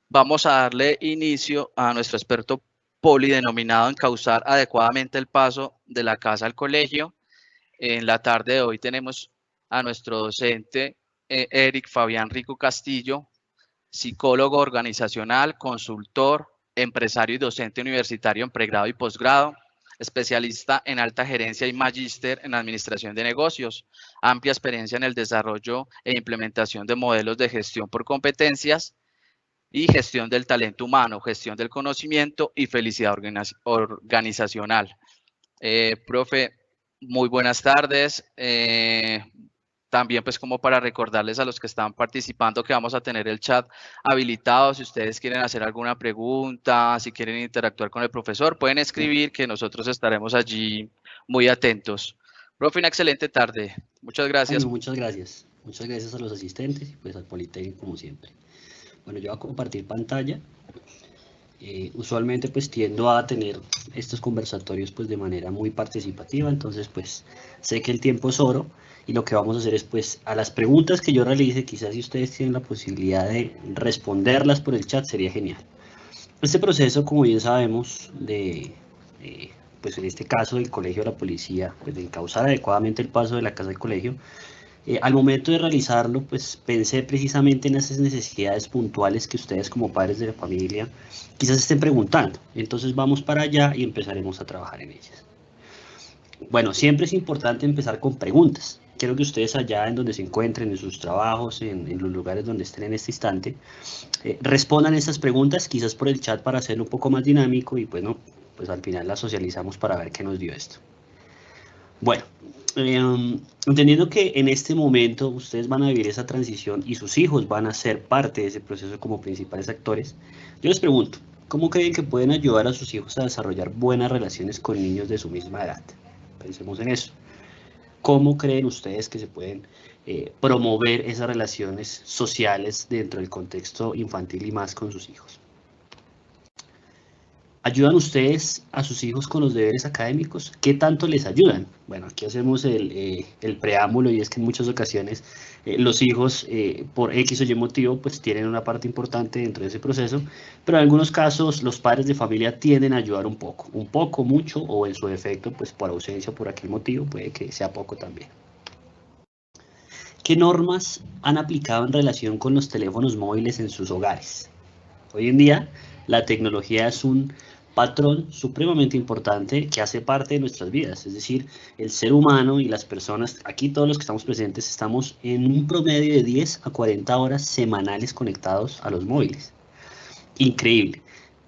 Vamos a darle inicio a nuestro experto polidenominado encauzar adecuadamente el paso de la casa al colegio. En la tarde de hoy tenemos a nuestro docente Eric Fabián Rico Castillo, psicólogo organizacional, consultor, empresario y docente universitario en pregrado y posgrado, especialista en alta gerencia y magíster en administración de negocios, amplia experiencia en el desarrollo e implementación de modelos de gestión por competencias y gestión del talento humano, gestión del conocimiento y felicidad organizacional. Profe, muy buenas tardes. También pues como para recordarles a los que están participando que vamos a tener el chat habilitado. Si ustedes quieren hacer alguna pregunta, si quieren interactuar con el profesor, pueden escribir que nosotros estaremos allí muy atentos. Profe, una excelente tarde. Muchas gracias. Jaime, muchas gracias. Muchas gracias a los asistentes y pues al Politécnico como siempre. Bueno, yo voy a compartir pantalla. Usualmente pues tiendo a tener estos conversatorios pues de manera muy participativa, entonces pues sé que el tiempo es oro y lo que vamos a hacer es pues a las preguntas que yo realice, quizás si ustedes tienen la posibilidad de responderlas por el chat sería genial. Este proceso, como bien sabemos, pues en este caso del colegio de la policía, pues de encauzar adecuadamente el paso de la casa al colegio, al momento de realizarlo, pues pensé precisamente en esas necesidades puntuales que ustedes como padres de la familia quizás estén preguntando. Entonces vamos para allá y empezaremos a trabajar en ellas. Bueno, siempre es importante empezar con preguntas. Quiero que ustedes allá en donde se encuentren, en sus trabajos, en los lugares donde estén en este instante, respondan estas preguntas, quizás por el chat para hacerlo un poco más dinámico y bueno, pues al final las socializamos para ver qué nos dio esto. Bueno, entendiendo que en este momento ustedes van a vivir esa transición y sus hijos van a ser parte de ese proceso como principales actores, yo les pregunto, ¿cómo creen que pueden ayudar a sus hijos a desarrollar buenas relaciones con niños de su misma edad? Pensemos en eso. ¿Cómo creen ustedes que se pueden promover esas relaciones sociales dentro del contexto infantil y más con sus hijos? ¿Ayudan ustedes a sus hijos con los deberes académicos? ¿Qué tanto les ayudan? Bueno, aquí hacemos el preámbulo y es que en muchas ocasiones los hijos, por X o Y motivo, pues tienen una parte importante dentro de ese proceso, pero en algunos casos los padres de familia tienden a ayudar un poco, mucho, o en su defecto, pues por ausencia o por aquel motivo, puede que sea poco también. ¿Qué normas han aplicado en relación con los teléfonos móviles en sus hogares? Hoy en día, la tecnología es un patrón supremamente importante que hace parte de nuestras vidas, es decir, el ser humano y las personas, aquí todos los que estamos presentes, estamos en un promedio de 10 a 40 horas semanales conectados a los móviles. Increíble.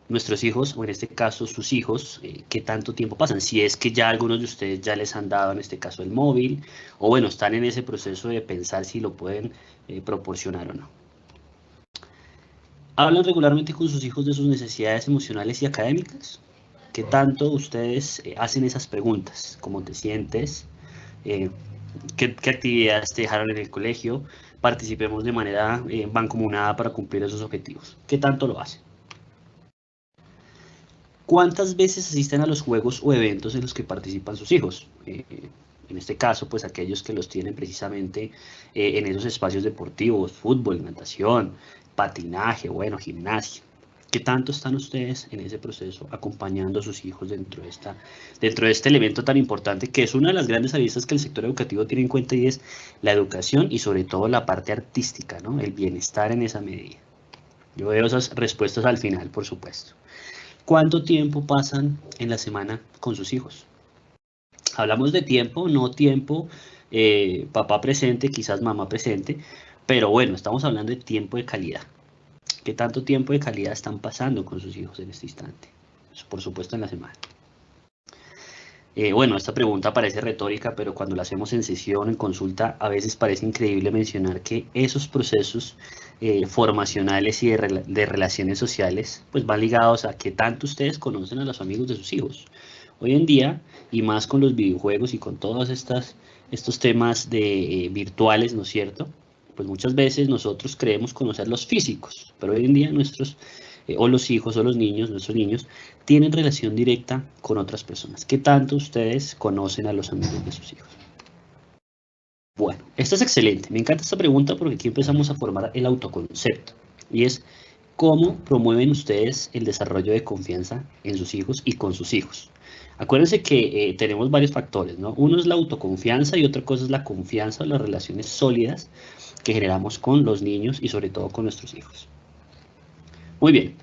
Nuestros hijos, o en este caso sus hijos, ¿qué tanto tiempo pasan? Si es que ya algunos de ustedes ya les han dado en este caso el móvil, o bueno, están en ese proceso de pensar si lo pueden proporcionar o no. ¿Hablan regularmente con sus hijos de sus necesidades emocionales y académicas? ¿Qué tanto ustedes hacen esas preguntas? ¿Cómo te sientes? ¿Qué actividades te dejaron en el colegio? Participemos de manera mancomunada para cumplir esos objetivos. ¿Qué tanto lo hacen? ¿Cuántas veces asisten a los juegos o eventos en los que participan sus hijos? En este caso, pues aquellos que los tienen precisamente en esos espacios deportivos, fútbol, natación, patinaje, bueno, gimnasia. ¿Qué tanto están ustedes en ese proceso acompañando a sus hijos dentro de este elemento tan importante que es una de las grandes aristas que el sector educativo tiene en cuenta y es la educación y sobre todo la parte artística, ¿no? El bienestar en esa medida. Yo veo esas respuestas al final, por supuesto. ¿Cuánto tiempo pasan en la semana con sus hijos? Hablamos de tiempo, no tiempo papá presente, quizás mamá presente, pero bueno, estamos hablando de tiempo de calidad. ¿Qué tanto tiempo de calidad están pasando con sus hijos en este instante? Por supuesto en la semana. Bueno, esta pregunta parece retórica, pero cuando la hacemos en sesión, en consulta, a veces parece increíble mencionar que esos procesos formacionales y de relaciones sociales, pues van ligados a qué tanto ustedes conocen a los amigos de sus hijos. Hoy en día, y más con los videojuegos y con todos estos temas virtuales, ¿no es cierto? Pues muchas veces nosotros creemos conocer los físicos, pero hoy en día o los hijos o los niños, nuestros niños, tienen relación directa con otras personas. ¿Qué tanto ustedes conocen a los amigos de sus hijos? Bueno, esta es excelente. Me encanta esta pregunta porque aquí empezamos a formar el autoconcepto. Y es, ¿cómo promueven ustedes el desarrollo de confianza en sus hijos y con sus hijos? Acuérdense que tenemos varios factores, ¿no? Uno es la autoconfianza y otra cosa es la confianza o las relaciones sólidas que generamos con los niños y sobre todo con nuestros hijos. Muy bien.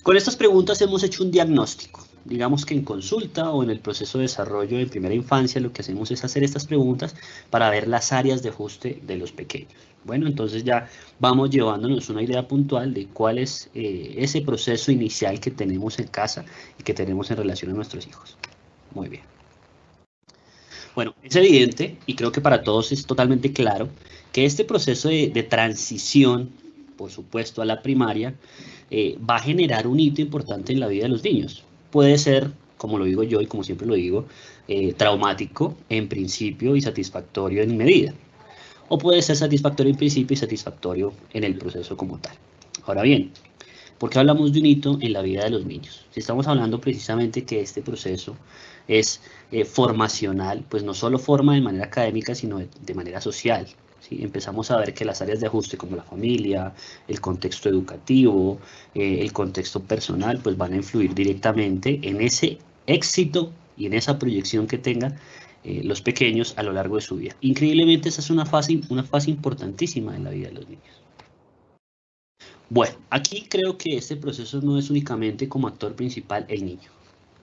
Con estas preguntas hemos hecho un diagnóstico. Digamos que en consulta o en el proceso de desarrollo en primera infancia lo que hacemos es hacer estas preguntas para ver las áreas de ajuste de los pequeños. Bueno, entonces ya vamos llevándonos una idea puntual de cuál es ese proceso inicial que tenemos en casa y que tenemos en relación a nuestros hijos. Muy bien. Bueno, es evidente y creo que para todos es totalmente claro que este proceso de transición, por supuesto, a la primaria, va a generar un hito importante en la vida de los niños. Puede ser, como lo digo yo y como siempre lo digo, traumático en principio y satisfactorio en medida. O puede ser satisfactorio en principio y satisfactorio en el proceso como tal. Ahora bien, ¿por qué hablamos de un hito en la vida de los niños? Si estamos hablando precisamente que este proceso es formacional, pues no solo forma de manera académica, sino de manera social. ¿Sí? Empezamos a ver que las áreas de ajuste como la familia, el contexto educativo, el contexto personal, pues van a influir directamente en ese éxito y en esa proyección que tengan los pequeños a lo largo de su vida. Increíblemente, esa es una fase importantísima en la vida de los niños. Bueno, aquí creo que este proceso no es únicamente como actor principal el niño.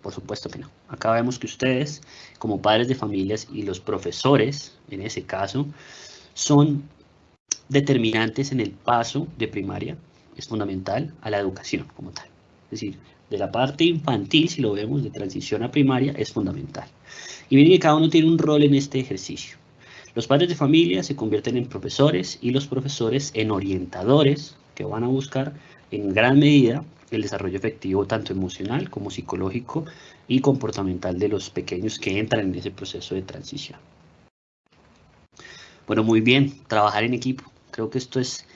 Por supuesto que no. Acá vemos que ustedes, como padres de familias y los profesores, en ese caso, son determinantes en el paso de primaria, es fundamental, a la educación como tal. Es decir, de la parte infantil, si lo vemos, de transición a primaria, es fundamental. Y miren que cada uno tiene un rol en este ejercicio. Los padres de familia se convierten en profesores y los profesores en orientadores que van a buscar en gran medida el desarrollo efectivo tanto emocional como psicológico y comportamental de los pequeños que entran en ese proceso de transición. Bueno, muy bien, trabajar en equipo. Creo que esto es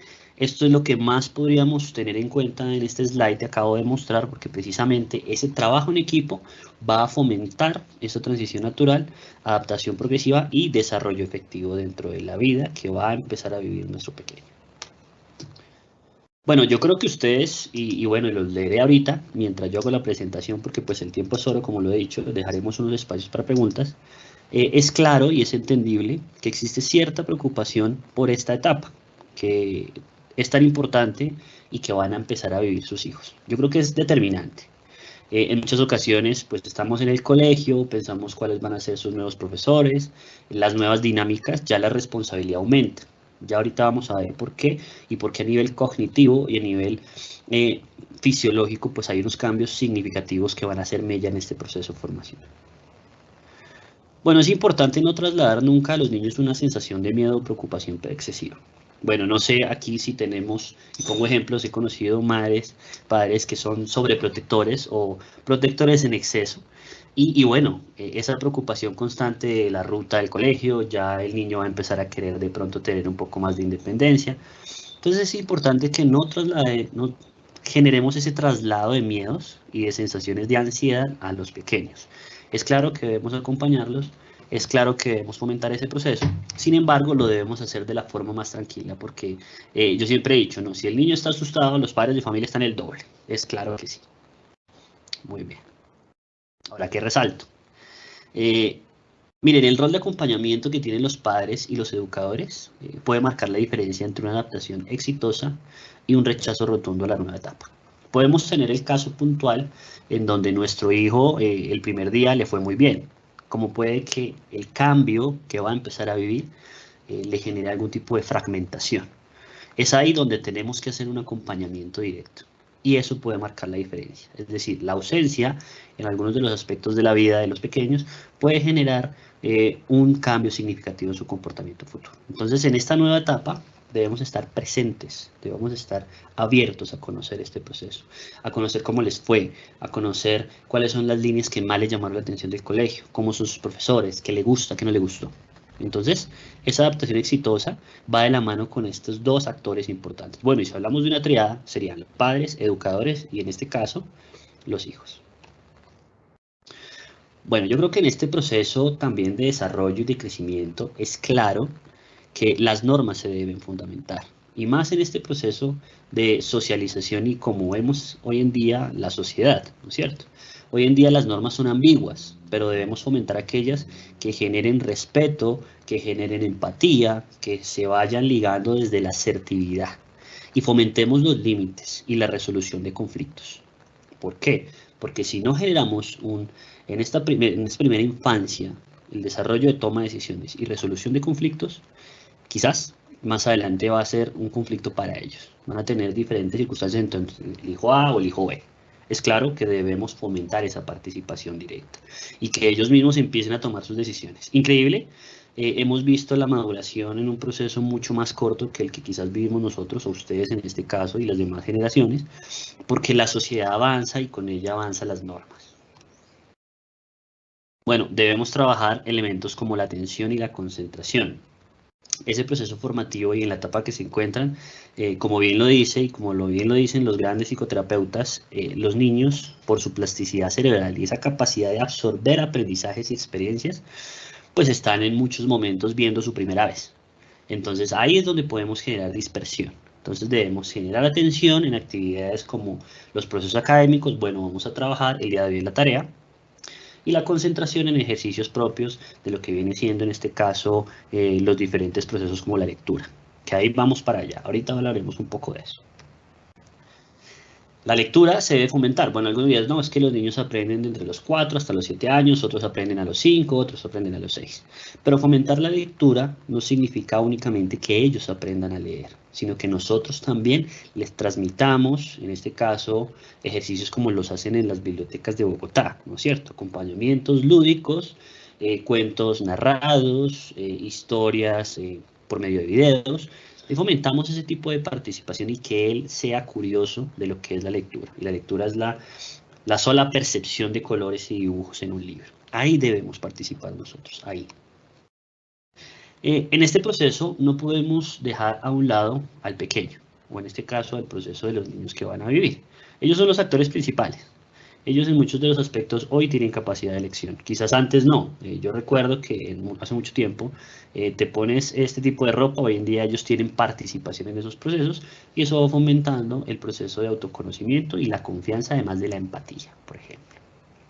lo que más podríamos tener en cuenta en este slide que acabo de mostrar, porque precisamente ese trabajo en equipo va a fomentar esa transición natural, adaptación progresiva y desarrollo efectivo dentro de la vida que va a empezar a vivir nuestro pequeño. Bueno, yo creo que ustedes, y bueno, los leeré ahorita, mientras yo hago la presentación, porque pues el tiempo es oro, como lo he dicho, dejaremos unos espacios para preguntas. Es claro y es entendible que existe cierta preocupación por esta etapa, que es tan importante y que van a empezar a vivir sus hijos. Yo creo que es determinante. En muchas ocasiones, pues estamos en el colegio, pensamos cuáles van a ser sus nuevos profesores, las nuevas dinámicas, ya la responsabilidad aumenta. Ya ahorita vamos a ver por qué y por qué a nivel cognitivo y a nivel fisiológico, pues hay unos cambios significativos que van a hacer mella en este proceso de formación. Bueno, es importante no trasladar nunca a los niños una sensación de miedo o preocupación excesiva. Bueno, no sé aquí si tenemos, y pongo ejemplos, he conocido madres, padres que son sobreprotectores o protectores en exceso. Y bueno, esa preocupación constante de la ruta del colegio, ya el niño va a empezar a querer de pronto tener un poco más de independencia. Entonces es importante que no generemos ese traslado de miedos y de sensaciones de ansiedad a los pequeños. Es claro que debemos acompañarlos, es claro que debemos fomentar ese proceso, sin embargo lo debemos hacer de la forma más tranquila, porque yo siempre he dicho, ¿no? Si el niño está asustado, los padres de familia están el doble. Es claro que sí. Muy bien. Ahora, ¿qué resalto? Miren, el rol de acompañamiento que tienen los padres y los educadores puede marcar la diferencia entre una adaptación exitosa y un rechazo rotundo a la nueva etapa. Podemos tener el caso puntual en donde nuestro hijo el primer día le fue muy bien, como puede que el cambio que va a empezar a vivir le genere algún tipo de fragmentación. Es ahí donde tenemos que hacer un acompañamiento directo. Y eso puede marcar la diferencia. Es decir, la ausencia en algunos de los aspectos de la vida de los pequeños puede generar un cambio significativo en su comportamiento futuro. Entonces, en esta nueva etapa debemos estar presentes, debemos estar abiertos a conocer este proceso, a conocer cómo les fue, a conocer cuáles son las líneas que más les llamaron la atención del colegio, cómo sus profesores, qué le gusta, qué no le gustó. Entonces, esa adaptación exitosa va de la mano con estos dos actores importantes. Bueno, y si hablamos de una triada, serían los padres, educadores y en este caso, los hijos. Bueno, yo creo que en este proceso también de desarrollo y de crecimiento es claro que las normas se deben fundamentar. Y más en este proceso de socialización y como vemos hoy en día la sociedad, ¿no es cierto? Hoy en día las normas son ambiguas, pero debemos fomentar aquellas que generen respeto, que generen empatía, que se vayan ligando desde la asertividad. Y fomentemos los límites y la resolución de conflictos. ¿Por qué? Porque si no generamos en esta primera infancia el desarrollo de toma de decisiones y resolución de conflictos, quizás más adelante va a ser un conflicto para ellos. Van a tener diferentes circunstancias entre el hijo A o el hijo B. Es claro que debemos fomentar esa participación directa y que ellos mismos empiecen a tomar sus decisiones. Increíble, hemos visto la maduración en un proceso mucho más corto que el que quizás vivimos nosotros, o ustedes en este caso, y las demás generaciones, porque la sociedad avanza y con ella avanzan las normas. Bueno, debemos trabajar elementos como la atención y la concentración. Ese proceso formativo y en la etapa que se encuentran, como bien lo dice y como bien lo dicen los grandes psicoterapeutas, los niños, por su plasticidad cerebral y esa capacidad de absorber aprendizajes y experiencias, pues están en muchos momentos viendo su primera vez. Entonces ahí es donde podemos generar dispersión. Entonces debemos generar atención en actividades como los procesos académicos. Bueno, vamos a trabajar el día de hoy en la tarea. Y la concentración en ejercicios propios de lo que viene siendo en este caso los diferentes procesos como la lectura, que ahí vamos para allá. Ahorita hablaremos un poco de eso. La lectura se debe fomentar. Bueno, algunos días no, es que los niños aprenden de entre los 4 hasta los 7 años, otros aprenden a los 5, otros aprenden a los 6. Pero fomentar la lectura no significa únicamente que ellos aprendan a leer, sino que nosotros también les transmitamos, en este caso, ejercicios como los hacen en las bibliotecas de Bogotá, ¿no es cierto? Acompañamientos lúdicos, cuentos narrados, historias por medio de videos. Y fomentamos ese tipo de participación y que él sea curioso de lo que es la lectura. Y la lectura es la sola percepción de colores y dibujos en un libro. Ahí debemos participar nosotros, ahí. En este proceso no podemos dejar a un lado al pequeño, o en este caso al proceso de los niños que van a vivir. Ellos son los actores principales. Ellos en muchos de los aspectos hoy tienen capacidad de elección, quizás antes no. Yo recuerdo que hace mucho tiempo te pones este tipo de ropa, hoy en día ellos tienen participación en esos procesos y eso va fomentando el proceso de autoconocimiento y la confianza además de la empatía, por ejemplo.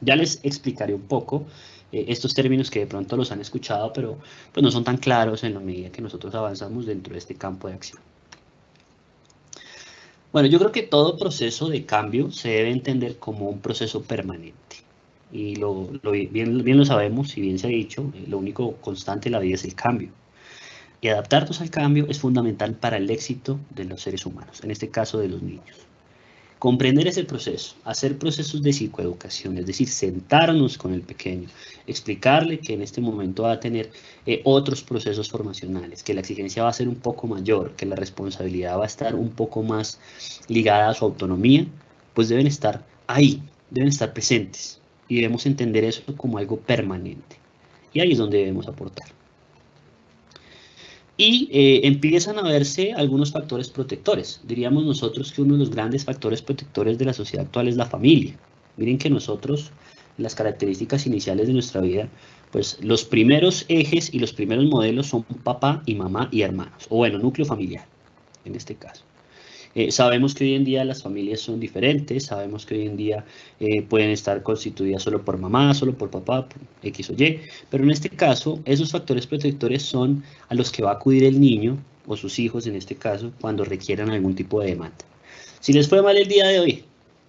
Ya les explicaré un poco estos términos que de pronto los han escuchado, pero pues no son tan claros en la medida que nosotros avanzamos dentro de este campo de acción. Bueno, yo creo que todo proceso de cambio se debe entender como un proceso permanente. Y bien lo sabemos y bien se ha dicho, lo único constante en la vida es el cambio. Y adaptarnos al cambio es fundamental para el éxito de los seres humanos, en este caso de los niños. Comprender ese proceso, hacer procesos de psicoeducación, es decir, sentarnos con el pequeño, explicarle que en este momento va a tener otros procesos formacionales, que la exigencia va a ser un poco mayor, que la responsabilidad va a estar un poco más ligada a su autonomía, pues deben estar ahí, deben estar presentes y debemos entender eso como algo permanente. Y ahí es donde debemos aportar. Y empiezan a verse algunos factores protectores. Diríamos nosotros que uno de los grandes factores protectores de la sociedad actual es la familia. Miren que nosotros, las características iniciales de nuestra vida, pues los primeros ejes y los primeros modelos son papá y mamá y hermanos, o bueno, núcleo familiar, en este caso. Sabemos que hoy en día las familias son diferentes, sabemos que hoy en día pueden estar constituidas solo por mamá, solo por papá, por X o Y, pero en este caso esos factores protectores son a los que va a acudir el niño o sus hijos en este caso cuando requieran algún tipo de demanda. Si les fue mal el día de hoy,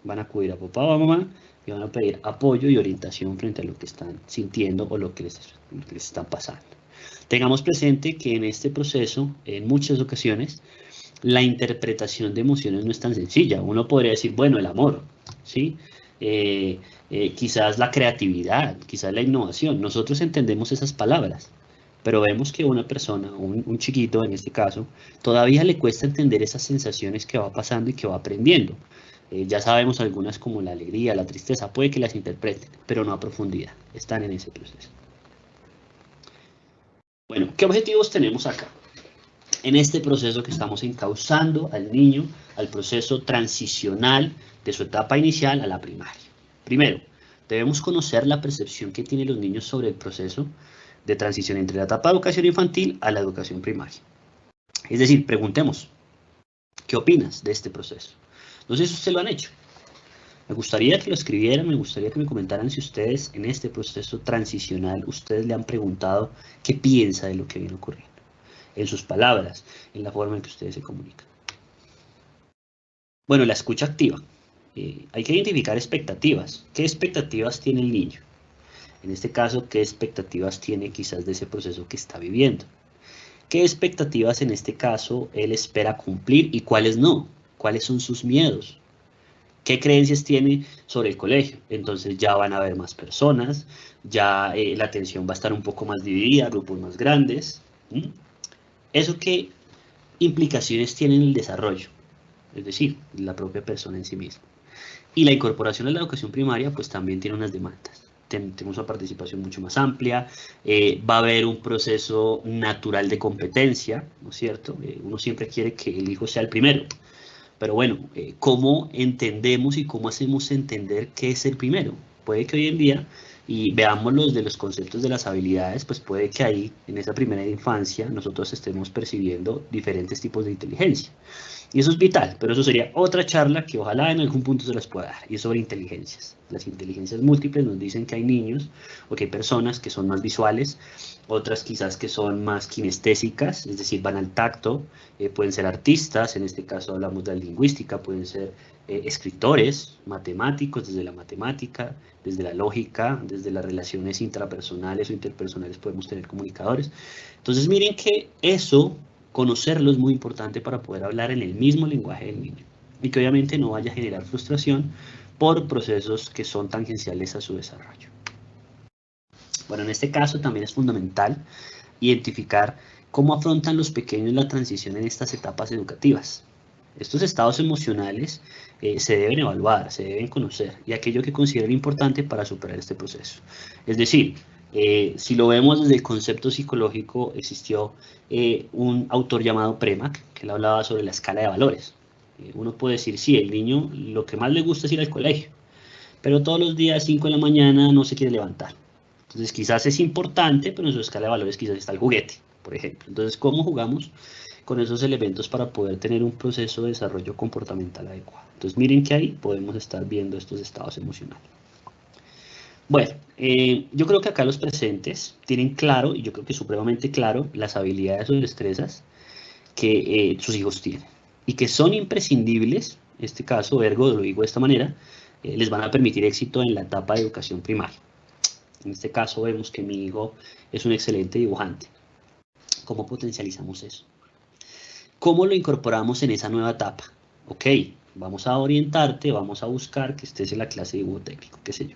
van a acudir a papá o a mamá y van a pedir apoyo y orientación frente a lo que están sintiendo o lo que les está pasando. Tengamos presente que en este proceso, en muchas ocasiones, la interpretación de emociones no es tan sencilla. Uno podría decir, bueno, el amor, ¿sí? Quizás la creatividad, quizás la innovación. Nosotros entendemos esas palabras, pero vemos que una persona, un chiquito en este caso, todavía le cuesta entender esas sensaciones que va pasando y que va aprendiendo. Ya sabemos algunas como la alegría, la tristeza, puede que las interpreten, pero no a profundidad, están en ese proceso. Bueno, ¿qué objetivos tenemos acá? En este proceso que estamos encauzando al niño al proceso transicional de su etapa inicial a la primaria. Primero, debemos conocer la percepción que tienen los niños sobre el proceso de transición entre la etapa de educación infantil a la educación primaria. Es decir, preguntemos, ¿qué opinas de este proceso? No sé si ustedes lo han hecho. Me gustaría que lo escribieran, me gustaría que me comentaran si ustedes en este proceso transicional, ustedes le han preguntado qué piensa de lo que viene ocurriendo, en sus palabras, en la forma en que ustedes se comunican. Bueno, la escucha activa. Hay que identificar expectativas. ¿Qué expectativas tiene el niño? En este caso, ¿qué expectativas tiene quizás de ese proceso que está viviendo? ¿Qué expectativas en este caso él espera cumplir y cuáles no? ¿Cuáles son sus miedos? ¿Qué creencias tiene sobre el colegio? Entonces ya van a haber más personas, ya la atención va a estar un poco más dividida, grupos más grandes. ¿Mm? ¿Eso qué implicaciones tiene en el desarrollo? Es decir, la propia persona en sí misma. Y la incorporación a la educación primaria pues también tiene unas demandas. Tenemos una participación mucho más amplia, va a haber un proceso natural de competencia, ¿no es cierto? Uno siempre quiere que el hijo sea el primero, pero bueno, ¿cómo entendemos y cómo hacemos entender qué es el primero? Puede que hoy en día, y veamos los de los conceptos de las habilidades, pues puede que ahí, en esa primera infancia, nosotros estemos percibiendo diferentes tipos de inteligencia. Y eso es vital, pero eso sería otra charla que ojalá en algún punto se las pueda dar, y es sobre inteligencias. Las inteligencias múltiples nos dicen que hay niños o que hay personas que son más visuales, otras quizás que son más kinestésicas, es decir, van al tacto, pueden ser artistas, en este caso hablamos de la lingüística, pueden ser escritores, matemáticos, desde la matemática, desde la lógica, desde las relaciones intrapersonales o interpersonales podemos tener comunicadores. Entonces miren que eso, conocerlo es muy importante para poder hablar en el mismo lenguaje del niño y que obviamente no vaya a generar frustración por procesos que son tangenciales a su desarrollo. Bueno, en este caso también es fundamental identificar cómo afrontan los pequeños la transición en estas etapas educativas. Estos estados emocionales se deben evaluar, se deben conocer y aquello que consideren importante para superar este proceso. Es decir, si lo vemos desde el concepto psicológico, existió un autor llamado Premack, que él hablaba sobre la escala de valores. Uno puede decir, sí, el niño lo que más le gusta es ir al colegio, pero todos los días 5 de la mañana no se quiere levantar. Entonces quizás es importante, pero en su escala de valores quizás está el juguete, por ejemplo. Entonces, ¿cómo jugamos con esos elementos para poder tener un proceso de desarrollo comportamental adecuado? Entonces miren que ahí podemos estar viendo estos estados emocionales. Bueno, yo creo que acá los presentes tienen claro, y yo creo que supremamente claro, las habilidades o destrezas que sus hijos tienen y que son imprescindibles, en este caso, ergo, lo digo de esta manera, les van a permitir éxito en la etapa de educación primaria. En este caso vemos que mi hijo es un excelente dibujante. ¿Cómo potencializamos eso? ¿Cómo lo incorporamos en esa nueva etapa? Ok, vamos a orientarte, vamos a buscar que estés en la clase de dibujo técnico, qué sé yo.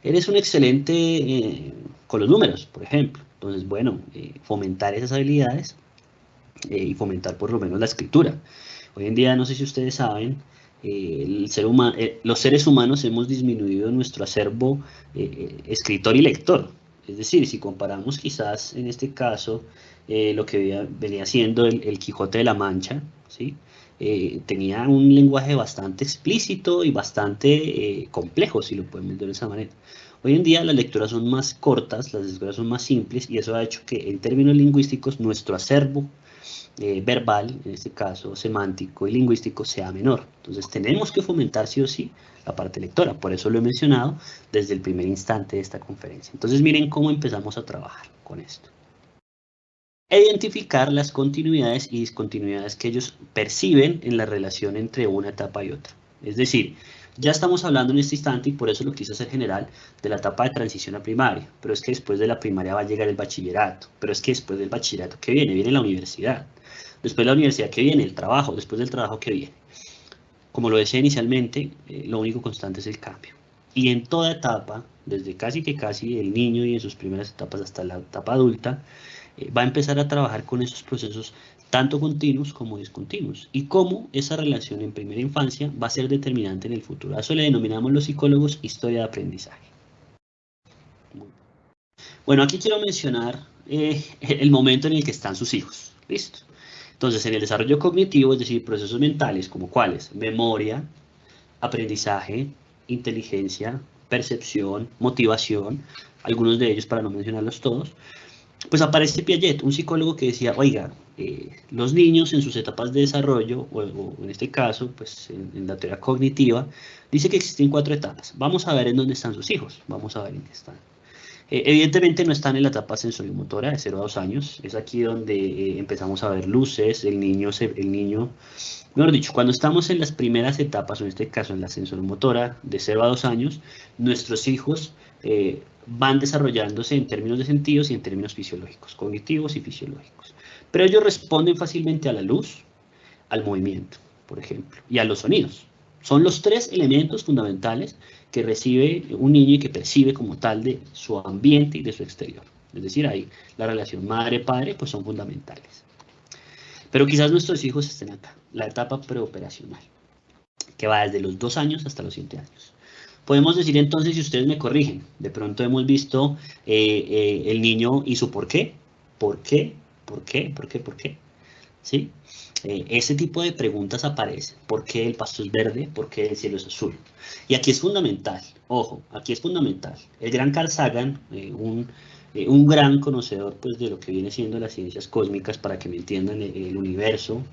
Eres un excelente con los números, por ejemplo. Entonces, bueno, fomentar esas habilidades y fomentar por lo menos la escritura. Hoy en día, no sé si ustedes saben, los seres humanos hemos disminuido nuestro acervo escritor y lector. Es decir, si comparamos quizás en este caso lo que venía siendo el Quijote de la Mancha, ¿sí? Tenía un lenguaje bastante explícito y bastante complejo, si lo pueden ver de esa manera. Hoy en día las lecturas son más cortas, las lecturas son más simples y eso ha hecho que en términos lingüísticos nuestro acervo verbal, en este caso semántico y lingüístico, sea menor. Entonces tenemos que fomentar sí o sí la parte lectora, por eso lo he mencionado desde el primer instante de esta conferencia. Entonces miren cómo empezamos a trabajar con esto. Identificar las continuidades y discontinuidades que ellos perciben en la relación entre una etapa y otra. Es decir, ya estamos hablando en este instante, y por eso lo quise hacer general, de la etapa de transición a primaria, pero es que después de la primaria va a llegar el bachillerato, pero es que después del bachillerato, ¿qué viene? Viene la universidad. Después de la universidad, ¿qué viene? El trabajo. Después del trabajo, ¿qué viene? Como lo decía inicialmente, lo único constante es el cambio. Y en toda etapa, desde casi el niño y en sus primeras etapas hasta la etapa adulta, va a empezar a trabajar con esos procesos tanto continuos como discontinuos y cómo esa relación en primera infancia va a ser determinante en el futuro. A eso le denominamos los psicólogos historia de aprendizaje. Bueno, aquí quiero mencionar el momento en el que están sus hijos. ¿Listo? Entonces, en el desarrollo cognitivo, es decir, procesos mentales como cuáles: memoria, aprendizaje, inteligencia, percepción, motivación, algunos de ellos para no mencionarlos todos, pues aparece Piaget, un psicólogo que decía, oiga, los niños en sus etapas de desarrollo, o en este caso, pues en la teoría cognitiva, dice que existen 4 etapas. Vamos a ver en dónde están sus hijos, vamos a ver en qué están. Evidentemente no están en la etapa sensorimotora de 0 a 2 años, es aquí donde empezamos a ver luces, el niño, mejor dicho, cuando estamos en las primeras etapas, o en este caso en la sensorimotora de 0 a 2 años, nuestros hijos van desarrollándose en términos de sentidos y en términos fisiológicos, cognitivos y fisiológicos. Pero ellos responden fácilmente a la luz, al movimiento, por ejemplo, y a los sonidos. Son los 3 elementos fundamentales que recibe un niño y que percibe como tal de su ambiente y de su exterior. Es decir, ahí la relación madre-padre pues son fundamentales. Pero quizás nuestros hijos estén acá, la etapa preoperacional, que va desde los 2 años hasta los 7 años. Podemos decir entonces, si ustedes me corrigen, de pronto hemos visto el niño y su por qué, por qué, por qué, por qué, por qué, ¿sí? Ese tipo de preguntas aparecen. ¿Por qué el pasto es verde? ¿Por qué el cielo es azul? Y aquí es fundamental, ojo, aquí es fundamental. El gran Carl Sagan, un gran conocedor pues, de lo que viene siendo las ciencias cósmicas, para que me entiendan el universo,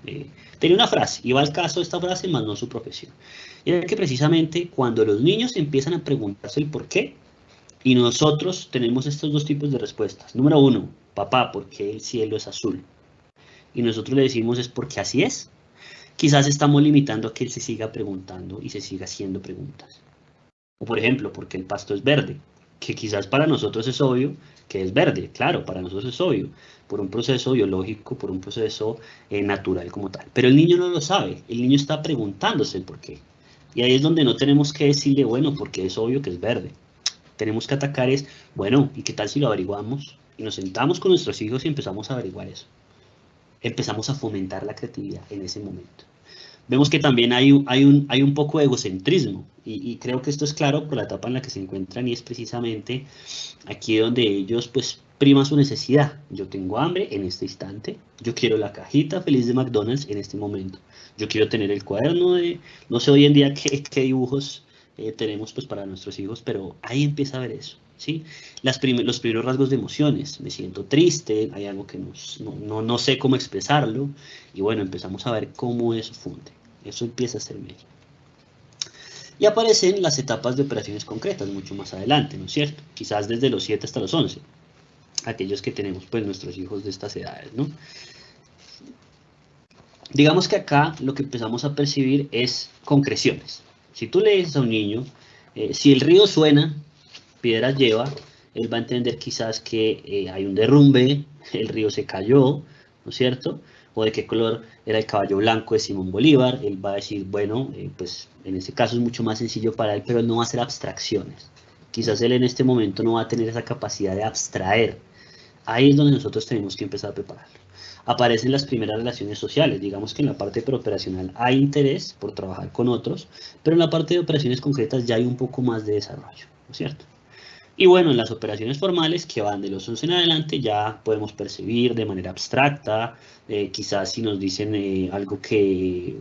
tenía una frase, y va al caso de esta frase, más no su profesión. Y era que precisamente cuando los niños empiezan a preguntarse el por qué, y nosotros tenemos estos 2 tipos de respuestas. Número 1, papá, ¿por qué el cielo es azul? Y nosotros le decimos es porque así es. Quizás estamos limitando a que él se siga preguntando y se siga haciendo preguntas. O por ejemplo, porque el pasto es verde, que quizás para nosotros es obvio que es verde, claro, para nosotros es obvio, por un proceso biológico, por un proceso natural como tal. Pero el niño no lo sabe, el niño está preguntándose el por qué. Y ahí es donde no tenemos que decirle, bueno, porque es obvio que es verde. Tenemos que atacar es, bueno, ¿y qué tal si lo averiguamos? Y nos sentamos con nuestros hijos y empezamos a averiguar eso. Empezamos a fomentar la creatividad en ese momento. Vemos que también hay un poco de egocentrismo, y creo que esto es claro por la etapa en la que se encuentran, y es precisamente aquí donde ellos pues priman su necesidad. Yo tengo hambre en este instante, yo quiero la cajita feliz de McDonald's en este momento, yo quiero tener el cuaderno de, no sé hoy en día qué dibujos tenemos pues para nuestros hijos, pero ahí empieza a ver eso. ¿Sí? Los primeros rasgos de emociones, me siento triste, hay algo que no sé cómo expresarlo, y bueno, empezamos a ver cómo eso funde, eso empieza a ser medio. Y aparecen las etapas de operaciones concretas mucho más adelante, ¿no es cierto? Quizás desde los 7 hasta los 11, aquellos que tenemos pues nuestros hijos de estas edades, ¿no? Digamos que acá lo que empezamos a percibir es concreciones. Si tú le dices a un niño, si el río suena, piedras lleva, él va a entender quizás que hay un derrumbe, el río se cayó, ¿no es cierto? O de qué color era el caballo blanco de Simón Bolívar, él va a decir, bueno, pues en ese caso es mucho más sencillo para él, pero él no va a hacer abstracciones. Quizás él en este momento no va a tener esa capacidad de abstraer. Ahí es donde nosotros tenemos que empezar a prepararlo. Aparecen las primeras relaciones sociales, digamos que en la parte preoperacional hay interés por trabajar con otros, pero en la parte de operaciones concretas ya hay un poco más de desarrollo, ¿no es cierto? Y bueno, en las operaciones formales que van de los 11 en adelante ya podemos percibir de manera abstracta, quizás si nos dicen algo que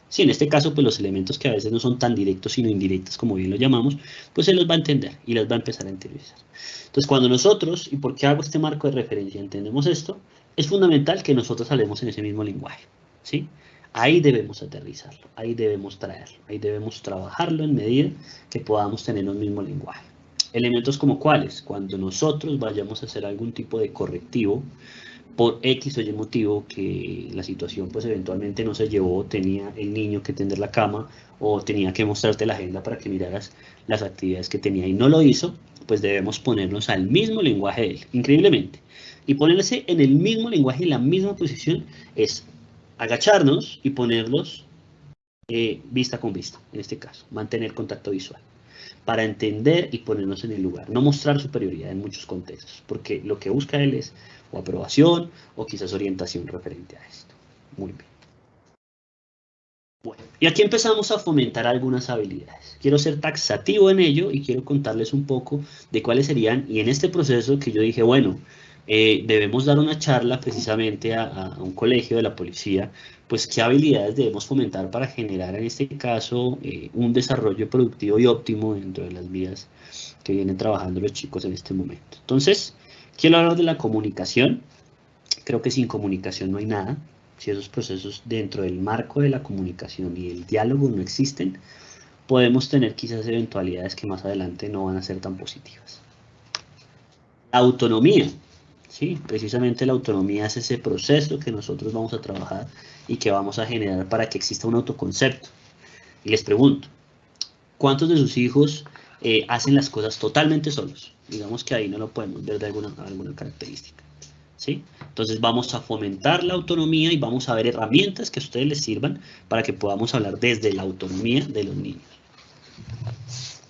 sí, en este caso pues los elementos que a veces no son tan directos sino indirectos como bien lo llamamos, pues se los va a entender y las va a empezar a interiorizar. Entonces cuando nosotros, y por qué hago este marco de referencia, entendemos esto, es fundamental que nosotros hablemos en ese mismo lenguaje, ¿sí? Ahí debemos aterrizarlo, ahí debemos traerlo, ahí debemos trabajarlo en medida que podamos tener un mismo lenguaje. Elementos como cuáles, cuando nosotros vayamos a hacer algún tipo de correctivo, por X o Y motivo que la situación pues eventualmente no se llevó, tenía el niño que tender la cama o tenía que mostrarte la agenda para que miraras las actividades que tenía y no lo hizo, pues debemos ponernos al mismo lenguaje de él, increíblemente. Y ponerse en el mismo lenguaje, en la misma posición, es agacharnos y ponerlos vista con vista, en este caso, mantener contacto visual, para entender y ponernos en el lugar, no mostrar superioridad en muchos contextos, porque lo que busca él es o aprobación o quizás orientación referente a esto. Muy bien. Bueno, y aquí empezamos a fomentar algunas habilidades. Quiero ser taxativo en ello y quiero contarles un poco de cuáles serían, y en este proceso que yo dije, bueno, debemos dar una charla precisamente a un colegio de la policía, pues qué habilidades debemos fomentar para generar en este caso un desarrollo productivo y óptimo dentro de las vías que vienen trabajando los chicos en este momento. Entonces, Quiero hablar de la comunicación. Creo que sin comunicación no hay nada. Si esos procesos dentro del marco de la comunicación y el diálogo no existen, podemos tener quizás eventualidades que más adelante no van a ser tan positivas. La autonomía, ¿sí? Precisamente la autonomía es ese proceso que nosotros vamos a trabajar y que vamos a generar para que exista un autoconcepto. Y les pregunto, ¿cuántos de sus hijos hacen las cosas totalmente solos? Digamos que ahí no lo podemos ver de alguna característica, ¿sí? Entonces vamos a fomentar la autonomía y vamos a ver herramientas que a ustedes les sirvan para que podamos hablar desde la autonomía de los niños.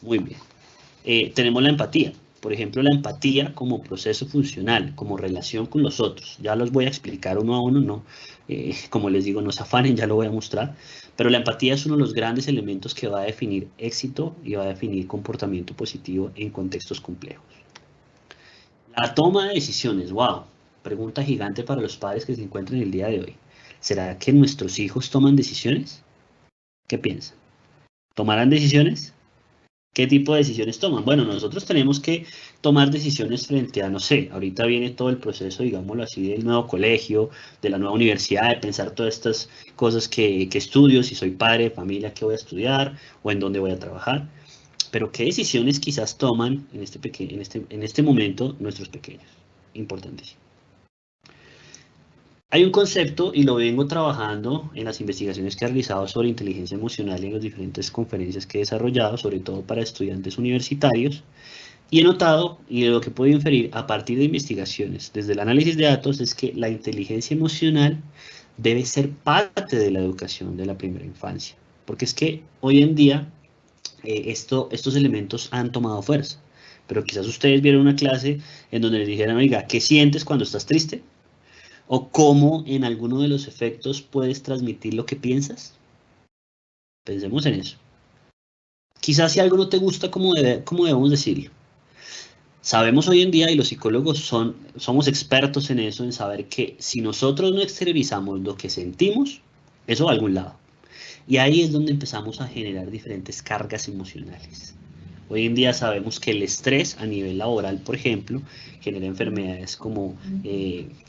Muy bien. Tenemos la empatía. Por ejemplo, la empatía como proceso funcional, como relación con los otros. Ya los voy a explicar uno a uno, no, como les digo, no se afanen, ya lo voy a mostrar. Pero la empatía es uno de los grandes elementos que va a definir éxito y va a definir comportamiento positivo en contextos complejos. La toma de decisiones, wow, pregunta gigante para los padres que se encuentran el día de hoy. ¿Será que nuestros hijos toman decisiones? ¿Qué piensan? ¿Tomarán decisiones? ¿Qué tipo de decisiones toman? Bueno, nosotros tenemos que tomar decisiones frente a, no sé, ahorita viene todo el proceso, digámoslo así, del nuevo colegio, de la nueva universidad, de pensar todas estas cosas que estudio, si soy padre de familia, qué voy a estudiar o en dónde voy a trabajar. Pero qué decisiones quizás toman en este momento nuestros pequeños. Importantísimo. Hay un concepto, y lo vengo trabajando en las investigaciones que he realizado sobre inteligencia emocional y en las diferentes conferencias que he desarrollado, sobre todo para estudiantes universitarios, y he notado, y de lo que puedo inferir a partir de investigaciones, desde el análisis de datos, es que la inteligencia emocional debe ser parte de la educación de la primera infancia. Porque es que hoy en día estos elementos han tomado fuerza. Pero quizás ustedes vieron una clase en donde les dijeran, oiga, ¿qué sientes cuando estás triste? ¿O cómo en alguno de los efectos puedes transmitir lo que piensas? Pensemos en eso. Quizás si algo no te gusta, ¿cómo debemos decirlo? Sabemos hoy en día, y los psicólogos somos expertos en eso, en saber que si nosotros no exteriorizamos lo que sentimos, eso va a algún lado. Y ahí es donde empezamos a generar diferentes cargas emocionales. Hoy en día sabemos que el estrés a nivel laboral, por ejemplo, genera enfermedades como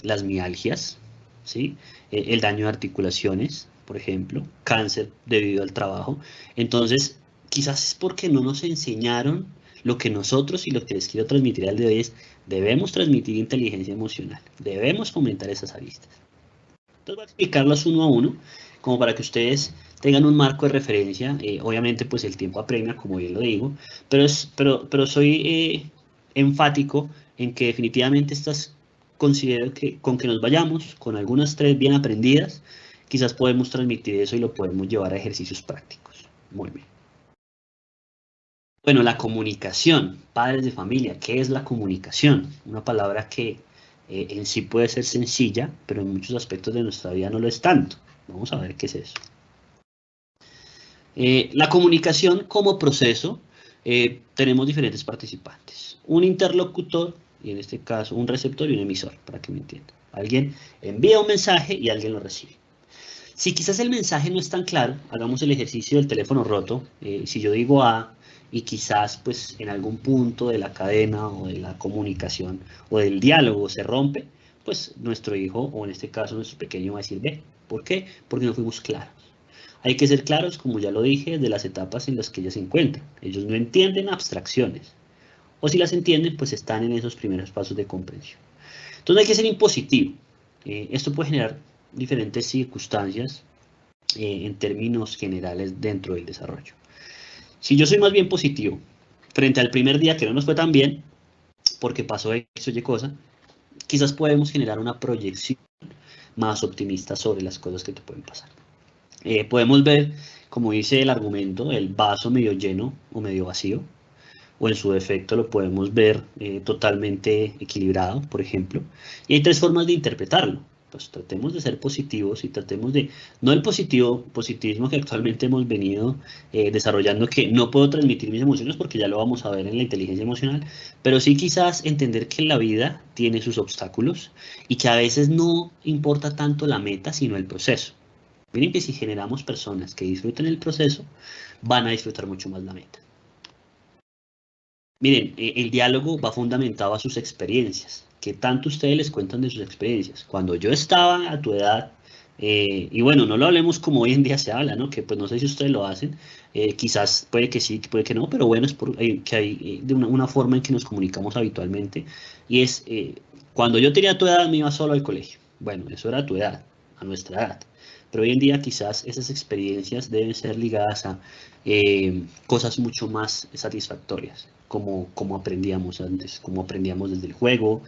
las mialgias, ¿sí? El daño de articulaciones, por ejemplo, cáncer debido al trabajo. Entonces, quizás es porque no nos enseñaron lo que nosotros, y lo que les quiero transmitir al de hoy es, debemos transmitir inteligencia emocional, debemos fomentar esas aristas. Entonces voy a explicarlas uno a uno, como para que ustedes tengan un marco de referencia. Obviamente pues el tiempo apremia, como bien lo digo, pero soy enfático en que definitivamente considero que con que nos vayamos con algunas 3 bien aprendidas, quizás podemos transmitir eso y lo podemos llevar a ejercicios prácticos. Muy bien. Bueno, la comunicación, padres de familia, ¿qué es la comunicación? Una palabra que en sí puede ser sencilla, pero en muchos aspectos de nuestra vida no lo es tanto. Vamos a ver qué es eso. La comunicación como proceso, tenemos diferentes participantes. Un interlocutor, y en este caso un receptor y un emisor, para que me entiendan. Alguien envía un mensaje y alguien lo recibe. Si quizás el mensaje no es tan claro, hagamos el ejercicio del teléfono roto. Si yo digo A y quizás pues en algún punto de la cadena o de la comunicación o del diálogo se rompe, pues nuestro hijo, o en este caso nuestro pequeño, va a decir B. ¿Por qué? Porque no fuimos claros. Hay que ser claros, como ya lo dije, de las etapas en las que ellos se encuentran. Ellos no entienden abstracciones. O si las entienden, pues están en esos primeros pasos de comprensión. Entonces hay que ser impositivo. Esto puede generar diferentes circunstancias en términos generales dentro del desarrollo. Si yo soy más bien positivo, frente al primer día que no nos fue tan bien, porque pasó X o Y cosa, quizás podemos generar una proyección más optimista sobre las cosas que te pueden pasar. Podemos ver, como dice el argumento, el vaso medio lleno o medio vacío, o en su defecto lo podemos ver totalmente equilibrado, por ejemplo. Y hay 3 formas de interpretarlo. Pues tratemos de ser positivos y tratemos de, no el positivismo que actualmente hemos venido desarrollando, que no puedo transmitir mis emociones porque ya lo vamos a ver en la inteligencia emocional, pero sí quizás entender que la vida tiene sus obstáculos y que a veces no importa tanto la meta, sino el proceso. Miren que si generamos personas que disfruten el proceso, van a disfrutar mucho más la meta. Miren, el diálogo va fundamentado a sus experiencias. ¿qué tanto ustedes les cuentan de sus experiencias? Cuando yo estaba a tu edad, y bueno, no lo hablemos como hoy en día se habla, ¿no? Que pues no sé si ustedes lo hacen, quizás puede que sí, puede que no, pero bueno, es que hay de una forma en que nos comunicamos habitualmente, y es, cuando yo tenía tu edad me iba solo al colegio. Bueno, eso era a tu edad, a nuestra edad. Pero hoy en día quizás esas experiencias deben ser ligadas a cosas mucho más satisfactorias, como aprendíamos antes, como aprendíamos desde el juego,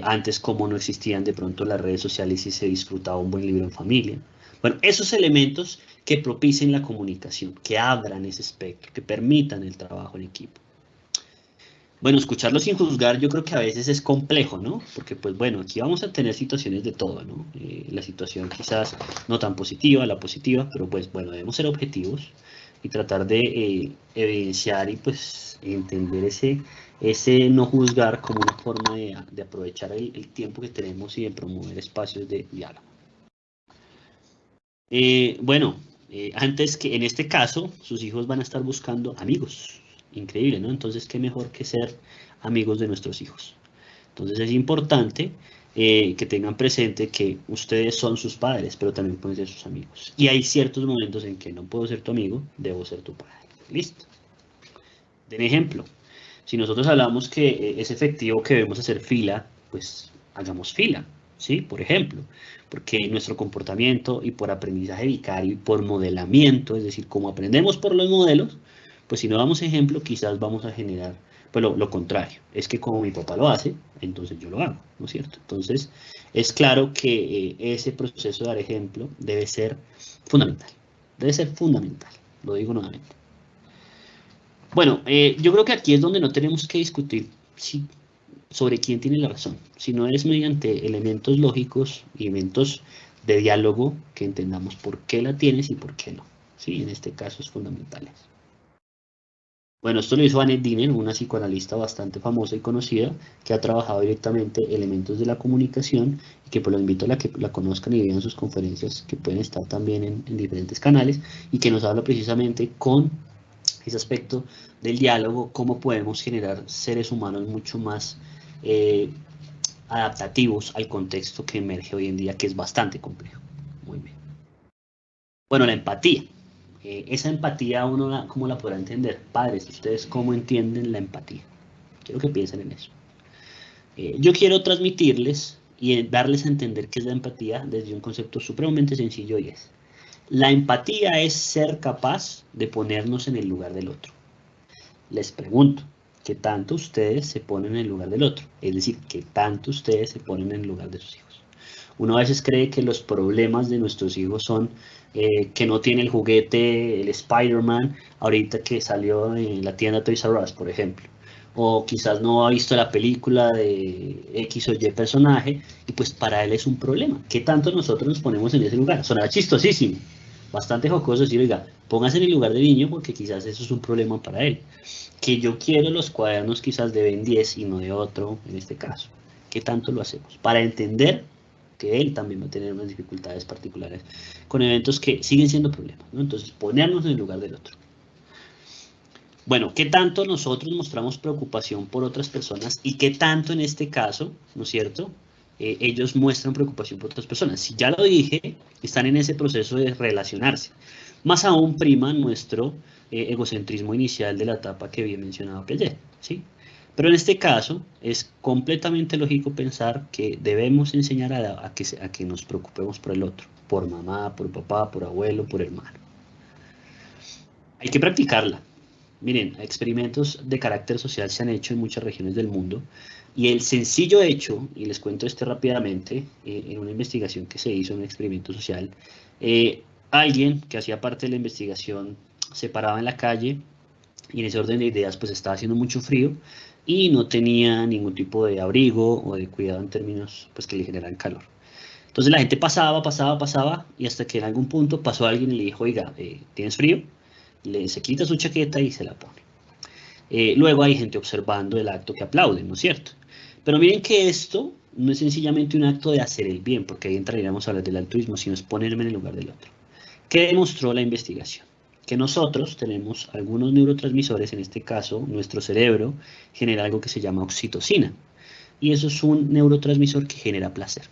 antes como no existían de pronto las redes sociales y se disfrutaba un buen libro en familia. Bueno, esos elementos que propicien la comunicación, que abran ese espectro, que permitan el trabajo en equipo. Bueno, escucharlo sin juzgar yo creo que a veces es complejo, ¿no? Porque pues bueno, aquí vamos a tener situaciones de todo, ¿no? La situación quizás no tan positiva, la positiva, pero pues bueno, debemos ser objetivos y tratar de evidenciar y pues entender ese no juzgar como una forma de aprovechar el tiempo que tenemos y de promover espacios de diálogo. Bueno, antes que en este caso, sus hijos van a estar buscando amigos. Increíble, ¿no? Entonces, ¿qué mejor que ser amigos de nuestros hijos? Entonces, es importante que tengan presente que ustedes son sus padres, pero también pueden ser sus amigos. Y hay ciertos momentos en que no puedo ser tu amigo, debo ser tu padre. Listo. Den ejemplo. Si nosotros hablamos que es efectivo que debemos hacer fila, pues hagamos fila, ¿sí? Por ejemplo, porque nuestro comportamiento y por aprendizaje vicario y por modelamiento, es decir, como aprendemos por los modelos, pues si no damos ejemplo, quizás vamos a generar pues lo contrario. Es que como mi papá lo hace, entonces yo lo hago, ¿no es cierto? Entonces, es claro que ese proceso de dar ejemplo debe ser fundamental. Debe ser fundamental, lo digo nuevamente. Bueno, yo creo que aquí es donde no tenemos que discutir sobre quién tiene la razón, sino es mediante elementos lógicos y elementos de diálogo que entendamos por qué la tienes y por qué no. Sí, en este caso es fundamental. Bueno, esto lo hizo Annette Diner, una psicoanalista bastante famosa y conocida, que ha trabajado directamente elementos de la comunicación y que pues los invito a que la conozcan y vean sus conferencias que pueden estar también en diferentes canales y que nos habla precisamente con ese aspecto del diálogo, cómo podemos generar seres humanos mucho más adaptativos al contexto que emerge hoy en día, que es bastante complejo. Muy bien. Bueno, la empatía. Esa empatía uno, ¿cómo la podrá entender? Padres, ¿ustedes cómo entienden la empatía? Quiero que piensen en eso. Yo quiero transmitirles y darles a entender qué es la empatía desde un concepto supremamente sencillo y es: la empatía es ser capaz de ponernos en el lugar del otro. Les pregunto, ¿qué tanto ustedes se ponen en el lugar del otro? Es decir, ¿qué tanto ustedes se ponen en el lugar de sus hijos? Uno a veces cree que los problemas de nuestros hijos son que no tiene el juguete, el Spider-Man, ahorita que salió en la tienda Toys R Us, por ejemplo. O quizás no ha visto la película de X o Y personaje, y pues para él es un problema. ¿Qué tanto nosotros nos ponemos en ese lugar? Sonará chistosísimo, bastante jocoso decir, oiga, póngase en el lugar del niño porque quizás eso es un problema para él. Que yo quiero los cuadernos quizás de Ben 10 y no de otro, en este caso. ¿Qué tanto lo hacemos? Para entender que él también va a tener unas dificultades particulares con eventos que siguen siendo problemas, ¿no? Entonces, ponernos en el lugar del otro. Bueno, ¿qué tanto nosotros mostramos preocupación por otras personas y qué tanto en este caso, ¿no es cierto?, ellos muestran preocupación por otras personas? Si ya lo dije, están en ese proceso de relacionarse. Más aún prima nuestro egocentrismo inicial de la etapa que había mencionado ayer, ¿sí? Pero en este caso es completamente lógico pensar que debemos enseñar a que nos preocupemos por el otro, por mamá, por papá, por abuelo, por hermano. Hay que practicarla. Miren, experimentos de carácter social se han hecho en muchas regiones del mundo y el sencillo hecho, y les cuento rápidamente, en una investigación que se hizo, un experimento social, alguien que hacía parte de la investigación se paraba en la calle y en ese orden de ideas pues estaba haciendo mucho frío y no tenía ningún tipo de abrigo o de cuidado en términos pues que le generaran calor. Entonces la gente pasaba y hasta que en algún punto pasó alguien y le dijo, oiga, ¿tienes frío? Se quita su chaqueta y se la pone. Luego hay gente observando el acto que aplauden, ¿no es cierto? Pero miren que esto no es sencillamente un acto de hacer el bien, porque ahí entraríamos a hablar del altruismo, sino es ponerme en el lugar del otro. ¿Qué demostró la investigación? Que nosotros tenemos algunos neurotransmisores, en este caso nuestro cerebro genera algo que se llama oxitocina. y eso es un neurotransmisor que genera placer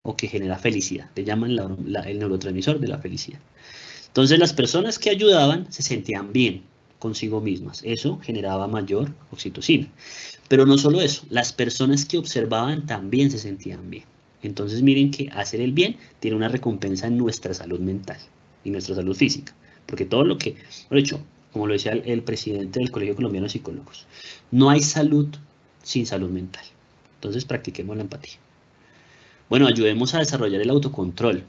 o que genera felicidad. Le llaman el neurotransmisor de la felicidad. Entonces las personas que ayudaban se sentían bien consigo mismas. Eso generaba mayor oxitocina. Pero no solo eso, las personas que observaban también se sentían bien. Entonces miren que hacer el bien tiene una recompensa en nuestra salud mental y nuestra salud física. Porque todo lo que, por hecho, como lo decía el presidente del Colegio Colombiano de Psicólogos, no hay salud sin salud mental. Entonces practiquemos la empatía. Bueno, ayudemos a desarrollar el autocontrol.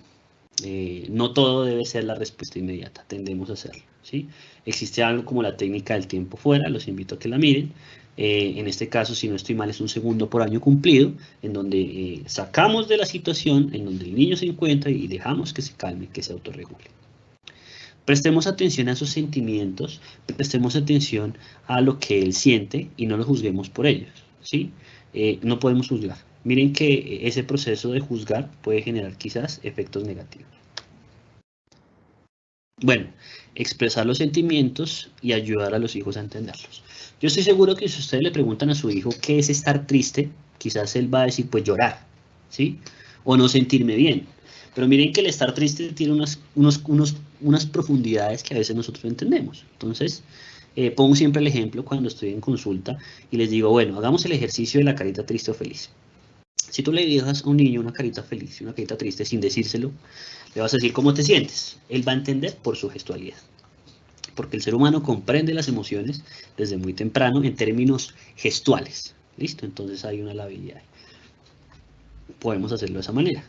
No todo debe ser la respuesta inmediata, tendemos a hacerlo, ¿sí? Existe algo como la técnica del tiempo fuera, los invito a que la miren. En este caso, si no estoy mal, es 1 segundo por año cumplido, en donde sacamos de la situación en donde el niño se encuentra y dejamos que se calme, que se autorregule. Prestemos atención a sus sentimientos, prestemos atención a lo que él siente y no lo juzguemos por ellos, ¿sí? No podemos juzgar. Miren que ese proceso de juzgar puede generar quizás efectos negativos. Bueno, expresar los sentimientos y ayudar a los hijos a entenderlos. Yo estoy seguro que si ustedes le preguntan a su hijo qué es estar triste, quizás él va a decir, pues llorar, ¿sí? O no sentirme bien. Pero miren que el estar triste tiene unas profundidades que a veces nosotros no entendemos. Entonces, pongo siempre el ejemplo cuando estoy en consulta y les digo, bueno, hagamos el ejercicio de la carita triste o feliz. Si tú le dejas a un niño una carita feliz y una carita triste sin decírselo, le vas a decir cómo te sientes. Él va a entender por su gestualidad. Porque el ser humano comprende las emociones desde muy temprano en términos gestuales. ¿Listo? Entonces hay una labilidad. Podemos hacerlo de esa manera.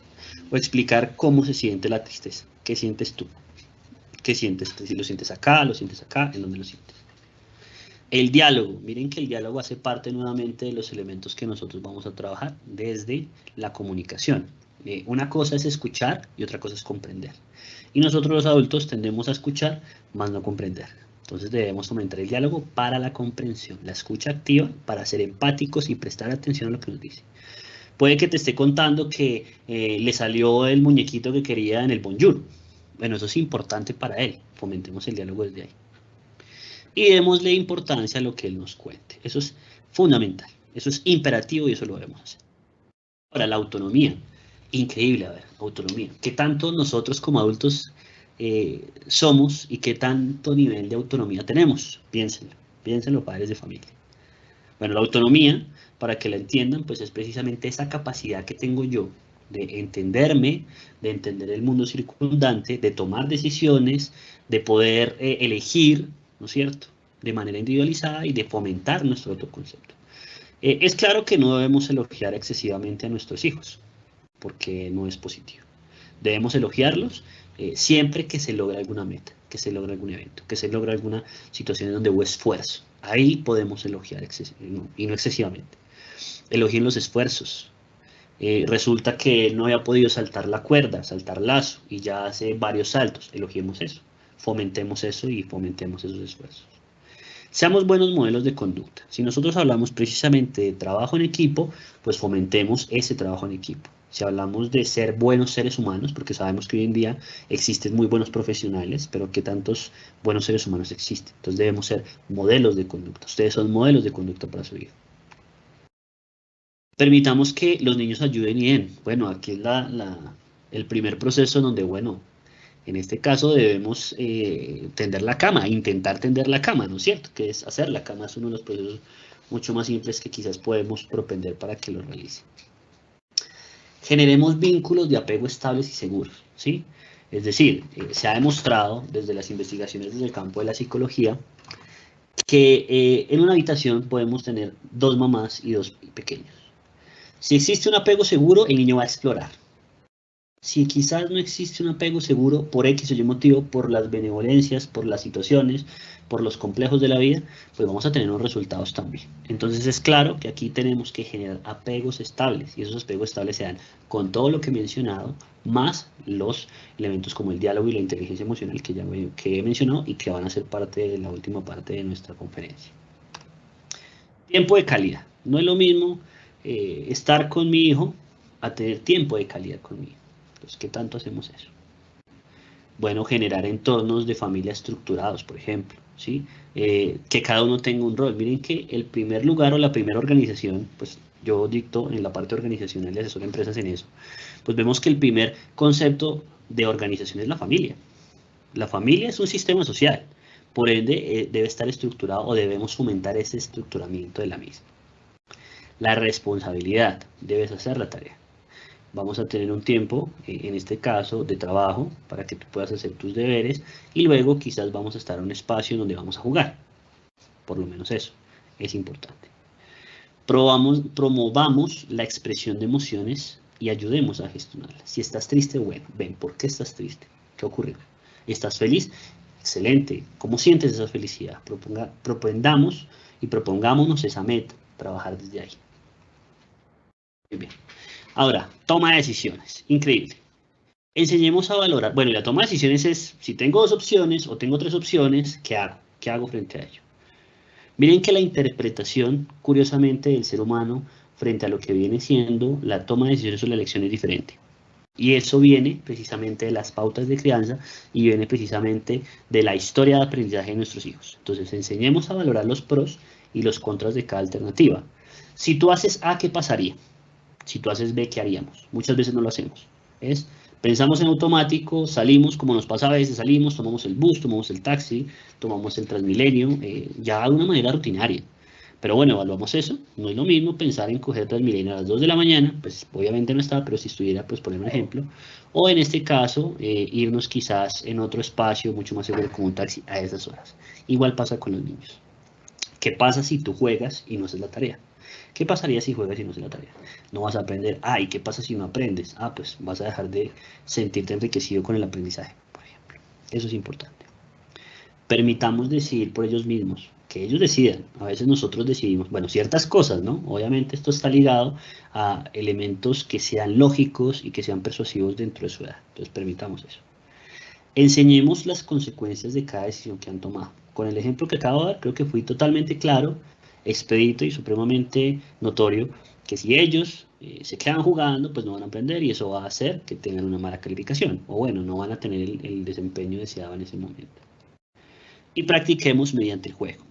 O explicar cómo se siente la tristeza. ¿Qué sientes tú? ¿Qué sientes? Si lo sientes acá, ¿en dónde lo sientes? El diálogo, miren que el diálogo hace parte nuevamente de los elementos que nosotros vamos a trabajar desde la comunicación. Una cosa es escuchar y otra cosa es comprender. Y nosotros los adultos tendemos a escuchar, más no comprender. Entonces debemos fomentar el diálogo para la comprensión, la escucha activa para ser empáticos y prestar atención a lo que nos dice. Puede que te esté contando que le salió el muñequito que quería en el Bonjour. Bueno, eso es importante para él. Fomentemos el diálogo desde ahí. Y démosle importancia a lo que él nos cuente. Eso es fundamental, eso es imperativo y eso lo debemos hacer. Ahora, la autonomía. Increíble, a ver, autonomía. ¿Qué tanto nosotros como adultos somos y qué tanto nivel de autonomía tenemos? Piénsenlo, padres de familia. Bueno, la autonomía, para que la entiendan, pues es precisamente esa capacidad que tengo yo de entenderme, de entender el mundo circundante, de tomar decisiones, de poder elegir, ¿no es cierto?, de manera individualizada y de fomentar nuestro autoconcepto. Es claro que no debemos elogiar excesivamente a nuestros hijos, porque no es positivo. Debemos elogiarlos siempre que se logre alguna meta, que se logre algún evento, que se logre alguna situación donde hubo esfuerzo. Ahí podemos elogiar y no excesivamente. Elogien los esfuerzos. Resulta que no había podido saltar la cuerda, saltar lazo, y ya hace varios saltos. Elogiemos eso, fomentemos eso y fomentemos esos esfuerzos. Seamos buenos modelos de conducta. Si nosotros hablamos precisamente de trabajo en equipo, pues fomentemos ese trabajo en equipo. Si hablamos de ser buenos seres humanos, porque sabemos que hoy en día existen muy buenos profesionales, pero ¿qué tantos buenos seres humanos existen? Entonces debemos ser modelos de conducta. Ustedes son modelos de conducta para su hijo. Permitamos que los niños ayuden y den. Bueno, aquí es el primer proceso donde, bueno, en este caso debemos tender la cama, intentar tender la cama, ¿no es cierto? Que es hacer la cama, es uno de los procesos mucho más simples que quizás podemos propender para que lo realice. Generemos vínculos de apego estables y seguros, ¿sí? Es decir, se ha demostrado desde las investigaciones desde el campo de la psicología que en una habitación podemos tener 2 mamás y 2 pequeños. Si existe un apego seguro, el niño va a explorar. Si quizás no existe un apego seguro por X o Y motivo, por las benevolencias, por las situaciones, por los complejos de la vida, pues vamos a tener unos resultados también. Entonces es claro que aquí tenemos que generar apegos estables, y esos apegos estables se dan con todo lo que he mencionado, más los elementos como el diálogo y la inteligencia emocional que he mencionado y que van a ser parte de la última parte de nuestra conferencia. Tiempo de calidad. No es lo mismo estar con mi hijo a tener tiempo de calidad con mi hijo. Entonces, ¿qué tanto hacemos eso? Bueno, generar entornos de familia estructurados, por ejemplo, ¿sí? Que cada uno tenga un rol. Miren que el primer lugar o la primera organización, pues yo dicto en la parte organizacional y asesoro a empresas en eso, pues vemos que el primer concepto de organización es la familia. La familia es un sistema social, por ende debe estar estructurado o debemos fomentar ese estructuramiento de la misma. La responsabilidad, debes hacer la tarea. Vamos a tener un tiempo, en este caso, de trabajo para que tú puedas hacer tus deberes y luego quizás vamos a estar en un espacio donde vamos a jugar. Por lo menos eso es importante. Promovamos la expresión de emociones y ayudemos a gestionarlas. Si estás triste, bueno, ven, ¿por qué estás triste? ¿Qué ocurrió? ¿Estás feliz? Excelente. ¿Cómo sientes esa felicidad? Propongamos y propongámonos esa meta, trabajar desde ahí. Muy bien. Ahora, toma de decisiones. Increíble. Enseñemos a valorar. Bueno, y la toma de decisiones es, si tengo 2 opciones o tengo 3 opciones, ¿qué hago? ¿Qué hago frente a ello? Miren que la interpretación, curiosamente, del ser humano frente a lo que viene siendo la toma de decisiones o la elección es diferente. Y eso viene precisamente de las pautas de crianza y viene precisamente de la historia de aprendizaje de nuestros hijos. Entonces, enseñemos a valorar los pros y los contras de cada alternativa. Si tú haces A, ¿qué pasaría? Si tú haces B, ¿qué haríamos? Muchas veces no lo hacemos. Pensamos en automático, salimos, como nos pasa a veces, salimos, tomamos el bus, tomamos el taxi, tomamos el Transmilenio, ya de una manera rutinaria. Pero bueno, evaluamos eso. No es lo mismo pensar en coger Transmilenio a las 2 de la mañana, pues obviamente no está, pero si estuviera, pues poner un ejemplo. O en este caso, irnos quizás en otro espacio mucho más seguro como un taxi a esas horas. Igual pasa con los niños. ¿Qué pasa si tú juegas y no haces la tarea? ¿Qué pasaría si juegas y no haces la tarea? No vas a aprender. ¿Y qué pasa si no aprendes? Pues vas a dejar de sentirte enriquecido con el aprendizaje, por ejemplo. Eso es importante. Permitamos decidir por ellos mismos, que ellos decidan. A veces nosotros decidimos, bueno, ciertas cosas, ¿no? Obviamente esto está ligado a elementos que sean lógicos y que sean persuasivos dentro de su edad. Entonces permitamos eso. Enseñemos las consecuencias de cada decisión que han tomado. Con el ejemplo que acabo de dar, creo que fui totalmente claro, expedito y supremamente notorio que si ellos se quedan jugando, pues no van a aprender y eso va a hacer que tengan una mala calificación. O bueno, no van a tener el desempeño deseado en ese momento. Y practiquemos mediante el juego.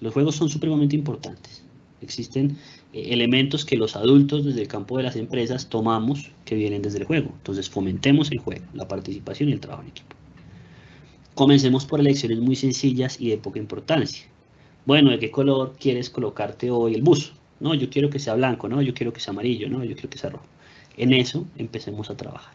Los juegos son supremamente importantes. Existen elementos que los adultos desde el campo de las empresas tomamos que vienen desde el juego. Entonces fomentemos el juego, la participación y el trabajo en equipo. Comencemos por elecciones muy sencillas y de poca importancia. Bueno, ¿de qué color quieres colocarte hoy el buzo? No, yo quiero que sea blanco, no, yo quiero que sea amarillo, no, yo quiero que sea rojo. En eso empecemos a trabajar.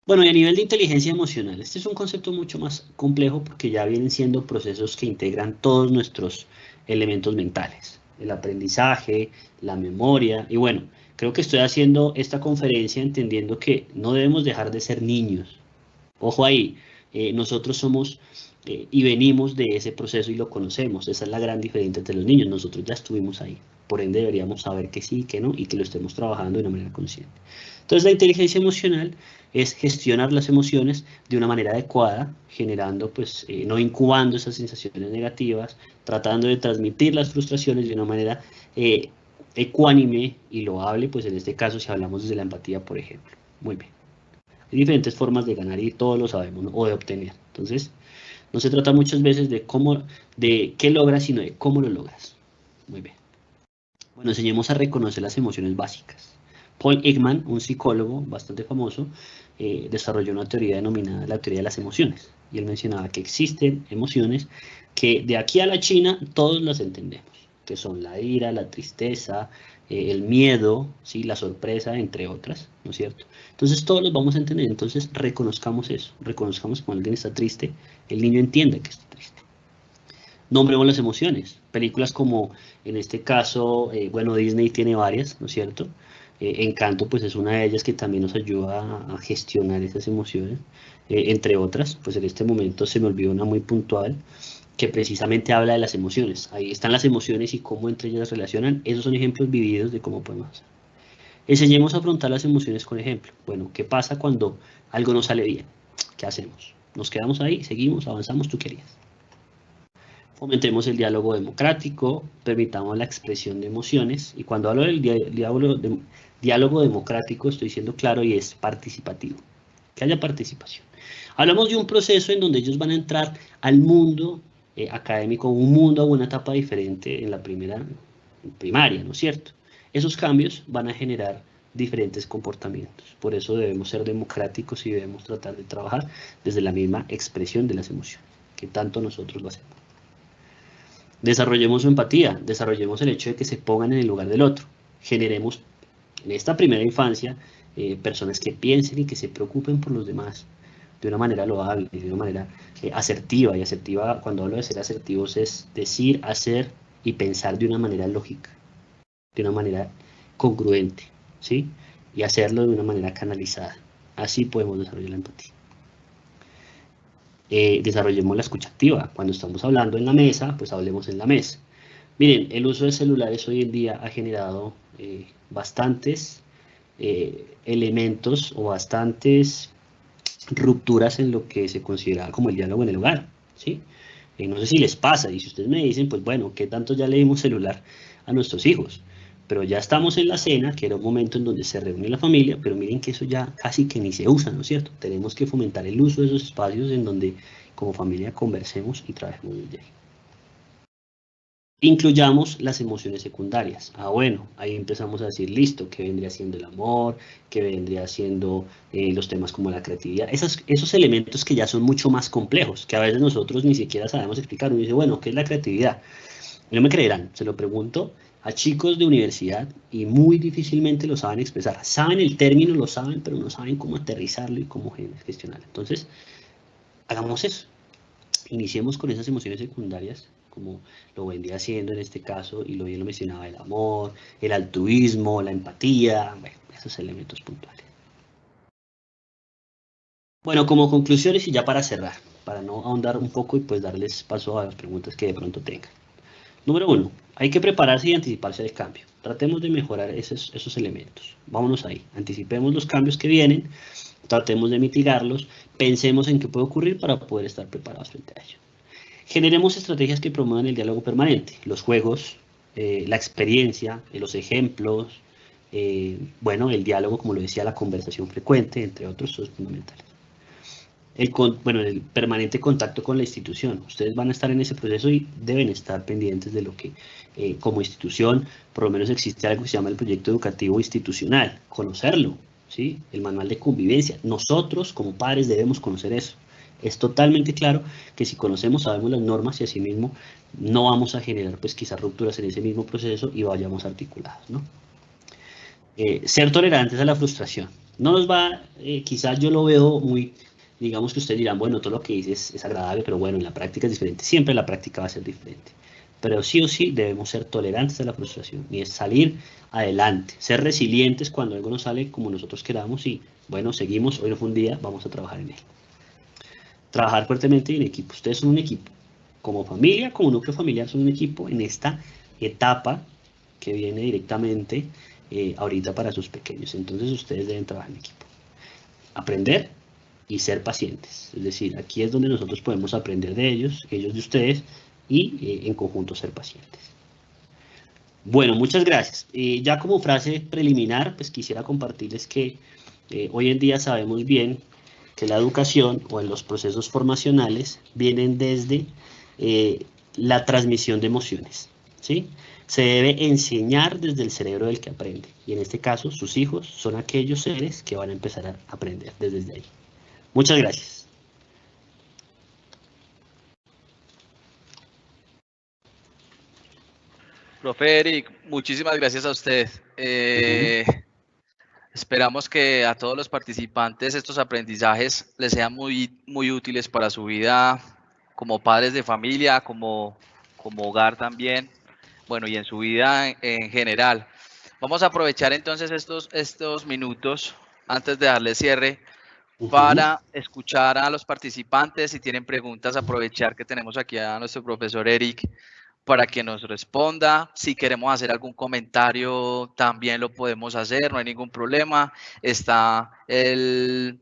Bueno, y a nivel de inteligencia emocional, este es un concepto mucho más complejo porque ya vienen siendo procesos que integran todos nuestros elementos mentales. El aprendizaje, la memoria, y bueno, creo que estoy haciendo esta conferencia entendiendo que no debemos dejar de ser niños. Ojo ahí, nosotros somos y venimos de ese proceso y lo conocemos. Esa es la gran diferencia entre los niños. Nosotros ya estuvimos ahí. Por ende deberíamos saber que sí, que no y que lo estemos trabajando de una manera consciente. Entonces la inteligencia emocional es gestionar las emociones de una manera adecuada, generando, pues, no incubando esas sensaciones negativas, tratando de transmitir las frustraciones de una manera ecuánime y loable, pues en este caso si hablamos desde la empatía, por ejemplo. Muy bien. Hay diferentes formas de ganar y todos lo sabemos, ¿no? O de obtener. Entonces, no se trata muchas veces de qué logras, sino de cómo lo logras. Muy bien. Bueno, enseñemos a reconocer las emociones básicas. Paul Ekman, un psicólogo bastante famoso, desarrolló una teoría denominada la teoría de las emociones. Y él mencionaba que existen emociones que de aquí a la China todos las entendemos, que son la ira, la tristeza, el miedo, ¿sí? La sorpresa, entre otras, ¿no es cierto? Entonces todos los vamos a entender, entonces reconozcamos eso, reconozcamos que cuando alguien está triste, el niño entiende que está triste. Nombremos las emociones, películas como, en este caso, bueno, Disney tiene varias, ¿no es cierto? Encanto, pues es una de ellas que también nos ayuda a gestionar esas emociones, entre otras, pues en este momento se me olvidó una muy puntual, que precisamente habla de las emociones. Ahí están las emociones y cómo entre ellas se relacionan. Esos son ejemplos vividos de cómo podemos hacer. Enseñemos a afrontar las emociones con ejemplo. Bueno, ¿qué pasa cuando algo no sale bien? ¿Qué hacemos? ¿Nos quedamos ahí? ¿Seguimos? ¿Avanzamos? ¿Tú querías? Fomentemos el diálogo democrático, permitamos la expresión de emociones. Y cuando hablo del diálogo democrático, estoy siendo claro y es participativo. Que haya participación. Hablamos de un proceso en donde ellos van a entrar al mundo académico, un mundo o una etapa diferente en la primera primaria, ¿no es cierto? Esos cambios van a generar diferentes comportamientos. Por eso debemos ser democráticos y debemos tratar de trabajar desde la misma expresión de las emociones, que tanto nosotros lo hacemos. Desarrollemos su empatía, desarrollemos el hecho de que se pongan en el lugar del otro. Generemos en esta primera infancia personas que piensen y que se preocupen por los demás de una manera loable, de una manera asertiva. Y asertiva, cuando hablo de ser asertivos, es decir, hacer y pensar de una manera lógica, de una manera congruente, ¿sí? Y hacerlo de una manera canalizada. Así podemos desarrollar la empatía. Desarrollemos la escucha activa. Cuando estamos hablando en la mesa, pues hablemos en la mesa. Miren, el uso de celulares hoy en día ha generado bastantes elementos o bastantes rupturas en lo que se considera como el diálogo en el hogar, ¿sí? No sé si les pasa, y si ustedes me dicen, pues bueno, ¿qué tanto ya le dimos celular a nuestros hijos? Pero ya estamos en la cena, que era un momento en donde se reúne la familia, pero miren que eso ya casi que ni se usa, ¿no es cierto? Tenemos que fomentar el uso de esos espacios en donde como familia conversemos y trabajemos desde ahí. Incluyamos las emociones secundarias. Bueno, ahí empezamos a decir, listo, ¿qué vendría siendo el amor? ¿Qué vendría siendo los temas como la creatividad? Esos elementos que ya son mucho más complejos, que a veces nosotros ni siquiera sabemos explicar. Uno dice, bueno, ¿qué es la creatividad? Y no me creerán, se lo pregunto a chicos de universidad y muy difícilmente lo saben expresar. Saben el término, lo saben, pero no saben cómo aterrizarlo y cómo gestionarlo. Entonces, hagamos eso. Iniciemos con esas emociones secundarias, como lo vendría haciendo en este caso, y lo bien lo mencionaba, el amor, el altruismo, la empatía, bueno, esos elementos puntuales. Bueno, como conclusiones y ya para cerrar, para no ahondar un poco y pues darles paso a las preguntas que de pronto tengan. Número 1, hay que prepararse y anticiparse al cambio. Tratemos de mejorar esos elementos. Vámonos ahí, anticipemos los cambios que vienen, tratemos de mitigarlos, pensemos en qué puede ocurrir para poder estar preparados frente a ello. Generemos estrategias que promuevan el diálogo permanente, los juegos, la experiencia, los ejemplos, bueno, el diálogo, como lo decía, la conversación frecuente, entre otros, son fundamentales. El permanente contacto con la institución. Ustedes van a estar en ese proceso y deben estar pendientes de lo que, como institución, por lo menos existe algo que se llama el proyecto educativo institucional, conocerlo, ¿sí? El manual de convivencia. Nosotros, como padres, debemos conocer eso. Es totalmente claro que si conocemos, sabemos las normas y asimismo no vamos a generar, pues, quizás rupturas en ese mismo proceso y vayamos articulados, ¿no? Ser tolerantes a la frustración. No nos va, quizás yo lo veo muy, digamos que ustedes dirán, bueno, todo lo que dices es agradable, pero bueno, en la práctica es diferente. Siempre la práctica va a ser diferente. Pero sí o sí debemos ser tolerantes a la frustración y es salir adelante, ser resilientes cuando algo no sale como nosotros queramos y, bueno, seguimos, hoy no fue un día, vamos a trabajar en él. Trabajar fuertemente en equipo. Ustedes son un equipo. Como familia, como núcleo familiar, son un equipo en esta etapa que viene directamente ahorita para sus pequeños. Entonces ustedes deben trabajar en equipo. Aprender y ser pacientes. Es decir, aquí es donde nosotros podemos aprender de ellos de ustedes, y en conjunto ser pacientes. Bueno, muchas gracias. Ya como frase preliminar, pues quisiera compartirles que hoy en día sabemos bien que la educación o en los procesos formacionales vienen desde la transmisión de emociones, ¿sí? Se debe enseñar desde el cerebro del que aprende. Y en este caso, sus hijos son aquellos seres que van a empezar a aprender desde ahí. Muchas gracias. Profe Eric, muchísimas gracias a usted. Esperamos que a todos los participantes estos aprendizajes les sean muy, muy útiles para su vida como padres de familia, como hogar también, bueno, y en su vida en general. Vamos a aprovechar entonces estos minutos antes de darle cierre para escuchar a los participantes. Si tienen preguntas, aprovechar que tenemos aquí a nuestro profesor Eric para que nos responda. Si queremos hacer algún comentario, también lo podemos hacer, no hay ningún problema. Está el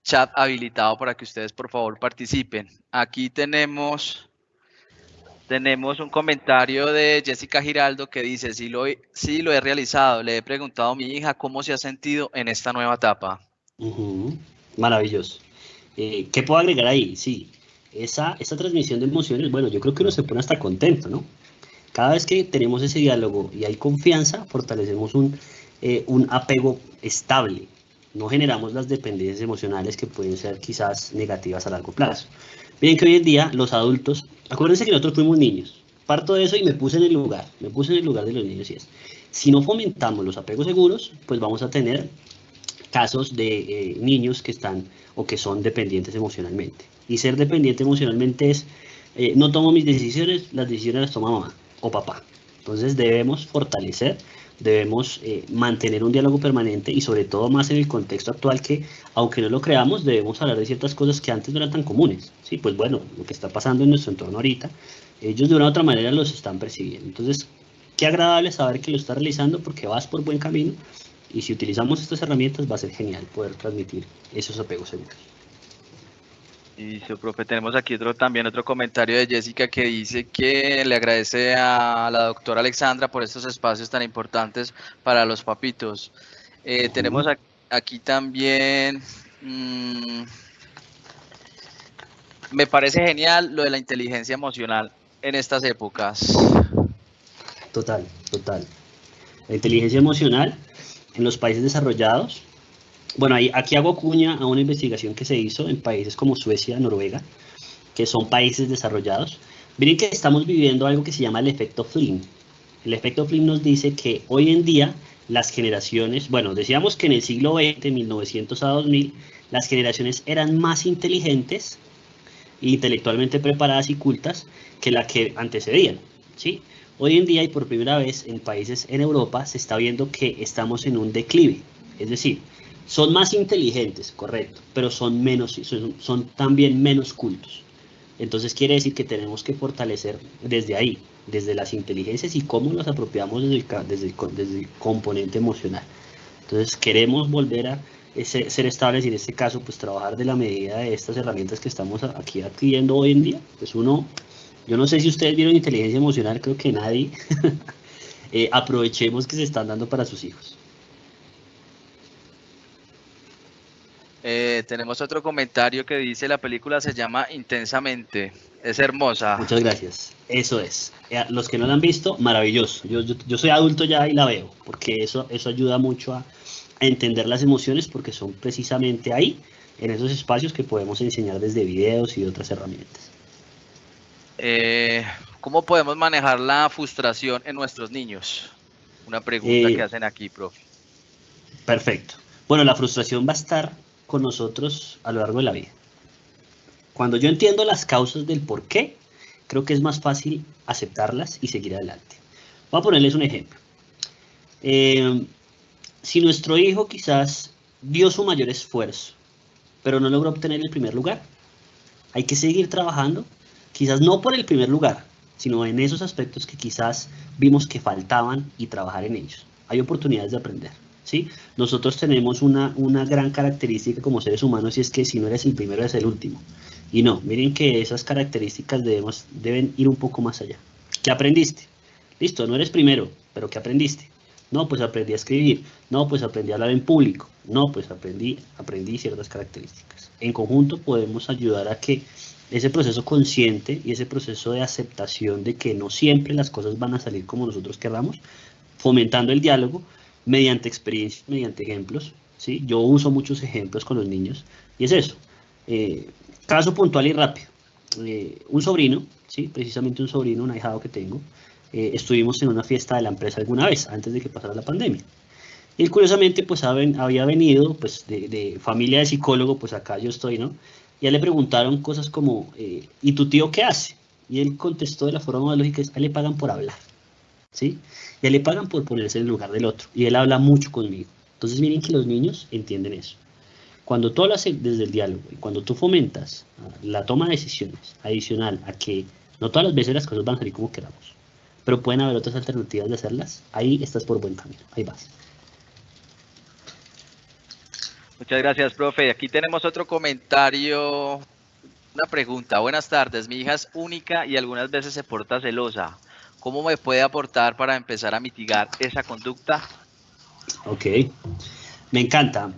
chat habilitado para que ustedes, por favor, participen. Aquí tenemos un comentario de Jessica Giraldo que dice, sí lo he realizado, le he preguntado a mi hija cómo se ha sentido en esta nueva etapa. Maravilloso. ¿Qué puedo agregar ahí? Sí, esa transmisión de emociones, bueno, yo creo que uno se pone hasta contento, ¿no? Cada vez que tenemos ese diálogo y hay confianza, fortalecemos un apego estable. No generamos las dependencias emocionales que pueden ser quizás negativas a largo plazo. Miren que hoy en día los adultos, acuérdense que nosotros fuimos niños, parto de eso y me puse en el lugar de los niños y es, si no fomentamos los apegos seguros, pues vamos a tener casos de niños que están o que son dependientes emocionalmente. Y ser dependiente emocionalmente es, no tomo mis decisiones, las decisiones las toma mamá o papá. Entonces debemos fortalecer, debemos mantener un diálogo permanente y sobre todo más en el contexto actual que, aunque no lo creamos, debemos hablar de ciertas cosas que antes no eran tan comunes. Sí, pues bueno, lo que está pasando en nuestro entorno ahorita, ellos de una u otra manera los están percibiendo. Entonces, qué agradable saber que lo está realizando porque vas por buen camino y si utilizamos estas herramientas va a ser genial poder transmitir esos apegos seguros. Listo, profe. Tenemos aquí también otro comentario de Jessica que dice que le agradece a la doctora Alexandra por estos espacios tan importantes para los papitos. Tenemos aquí también, me parece genial lo de la inteligencia emocional en estas épocas. Total, total. La inteligencia emocional en los países desarrollados. Bueno, aquí hago cuña a una investigación que se hizo en países como Suecia, Noruega, que son países desarrollados. Miren que estamos viviendo algo que se llama el efecto Flynn. El efecto Flynn nos dice que hoy en día las generaciones, bueno, decíamos que en el siglo XX, 1900 a 2000, las generaciones eran más inteligentes, intelectualmente preparadas y cultas que la que antecedían, ¿sí? Hoy en día y por primera vez en países en Europa se está viendo que estamos en un declive, es decir, son más inteligentes, correcto, pero son también menos cultos. Entonces quiere decir que tenemos que fortalecer desde ahí, desde las inteligencias y cómo nos apropiamos desde el componente emocional. Entonces queremos volver a ser estables y en este caso pues trabajar de la medida de estas herramientas que estamos aquí adquiriendo hoy en día. Pues yo no sé si ustedes vieron inteligencia emocional, creo que nadie. Aprovechemos que se están dando para sus hijos. Tenemos otro comentario que dice la película se llama Intensamente. Es hermosa. Muchas gracias. Eso es. Los que no la han visto, maravilloso. Yo soy adulto ya y la veo, porque eso ayuda mucho a entender las emociones, porque son precisamente ahí, en esos espacios que podemos enseñar desde videos y otras herramientas. ¿Cómo podemos manejar la frustración en nuestros niños? Una pregunta que hacen aquí, profe. Perfecto. Bueno, la frustración va a estar con nosotros a lo largo de la vida. Cuando yo entiendo las causas del por qué, creo que es más fácil aceptarlas y seguir adelante. Voy a ponerles un ejemplo. Si nuestro hijo quizás dio su mayor esfuerzo, pero no logró obtener el primer lugar, hay que seguir trabajando, quizás no por el primer lugar, sino en esos aspectos que quizás vimos que faltaban y trabajar en ellos. Hay oportunidades de aprender, ¿sí? Nosotros tenemos una gran característica como seres humanos y es que si no eres el primero, eres el último. Y no, miren que esas características deben ir un poco más allá. ¿Qué aprendiste? Listo, no eres primero, pero ¿qué aprendiste? No, pues aprendí a escribir. No, pues aprendí a hablar en público. No, pues aprendí ciertas características. En conjunto podemos ayudar a que ese proceso consciente y ese proceso de aceptación de que no siempre las cosas van a salir como nosotros queramos, fomentando el diálogo mediante experiencias, mediante ejemplos, ¿sí? Yo uso muchos ejemplos con los niños y es eso. Caso puntual y rápido. Un sobrino, ¿sí? Precisamente un sobrino, un ahijado que tengo, estuvimos en una fiesta de la empresa alguna vez, antes de que pasara la pandemia. Y él curiosamente pues había venido pues de familia de psicólogo, pues acá yo estoy, ¿no? Y a él le preguntaron cosas como, ¿y tu tío qué hace? Y él contestó de la forma más lógica, a él le pagan por hablar, ¿sí? Y a él le pagan por ponerse en el lugar del otro. Y él habla mucho conmigo. Entonces miren que los niños entienden eso. Cuando tú hablas desde el diálogo y cuando tú fomentas la toma de decisiones adicional a que no todas las veces las cosas van a salir como queramos, pero pueden haber otras alternativas de hacerlas, ahí estás por buen camino, ahí vas. Muchas gracias, profe. Aquí tenemos otro comentario, una pregunta. Buenas tardes, mi hija es única y algunas veces se porta celosa. ¿Cómo me puede aportar para empezar a mitigar esa conducta? Ok, me encanta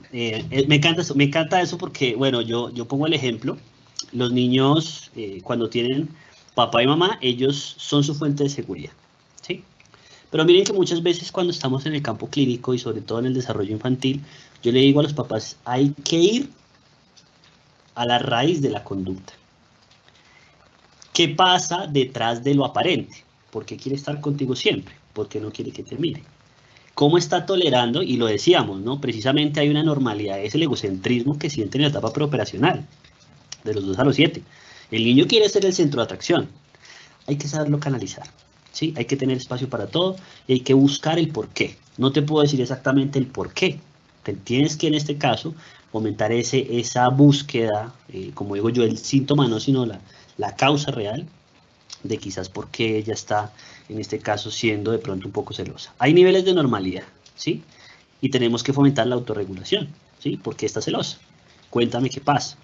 eso porque, bueno, yo pongo el ejemplo, los niños cuando tienen papá y mamá, ellos son su fuente de seguridad, Pero miren que muchas veces cuando estamos en el campo clínico y sobre todo en el desarrollo infantil, yo le digo a los papás, hay que ir a la raíz de la conducta. ¿Qué pasa detrás de lo aparente? ¿Por qué quiere estar contigo siempre? ¿Por qué no quiere que te mire? ¿Cómo está tolerando? Y lo decíamos, ¿no? Precisamente hay una normalidad, es el egocentrismo que siente en la etapa preoperacional, de los 2 a los 7. El niño quiere ser el centro de atracción. Hay que saberlo canalizar, ¿sí? Hay que tener espacio para todo y hay que buscar el por qué. No te puedo decir exactamente el por qué. Tienes que, en este caso, fomentar esa búsqueda, como digo yo, el síntoma no, sino la causa real de quizás por qué ella está, en este caso, siendo de pronto un poco celosa. Hay niveles de normalidad, ¿sí? Y tenemos que fomentar la autorregulación, ¿sí? ¿Por qué está celosa? Cuéntame qué pasa.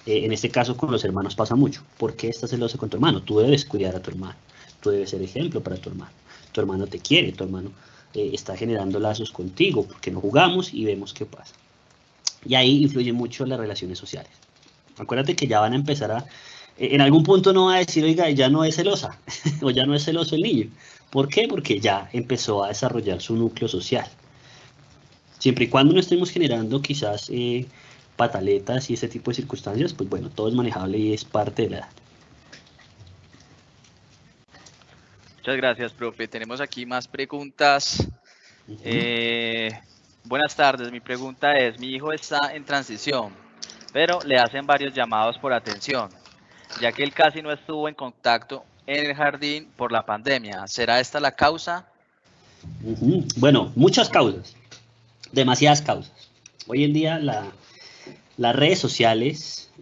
En este caso con los hermanos pasa mucho. ¿Por qué estás celoso con tu hermano? Tú debes cuidar a tu hermano. Tú debes ser ejemplo para tu hermano. Tu hermano te quiere, tu hermano está generando lazos contigo porque no jugamos y vemos qué pasa. Y ahí influyen mucho las relaciones sociales. Acuérdate que ya van a empezar en algún punto no va a decir, oiga, ya no es celosa o ya no es celoso el niño. ¿Por qué? Porque ya empezó a desarrollar su núcleo social. Siempre y cuando no estemos generando quizás pataletas y ese tipo de circunstancias, pues bueno, todo es manejable y es parte de la edad. Muchas gracias, profe. Tenemos aquí más preguntas. Buenas tardes, mi pregunta es, mi hijo está en transición, pero le hacen varios llamados por atención, ya que él casi no estuvo en contacto en el jardín por la pandemia. ¿Será esta la causa? Bueno, muchas causas, demasiadas causas. Hoy en día las redes sociales,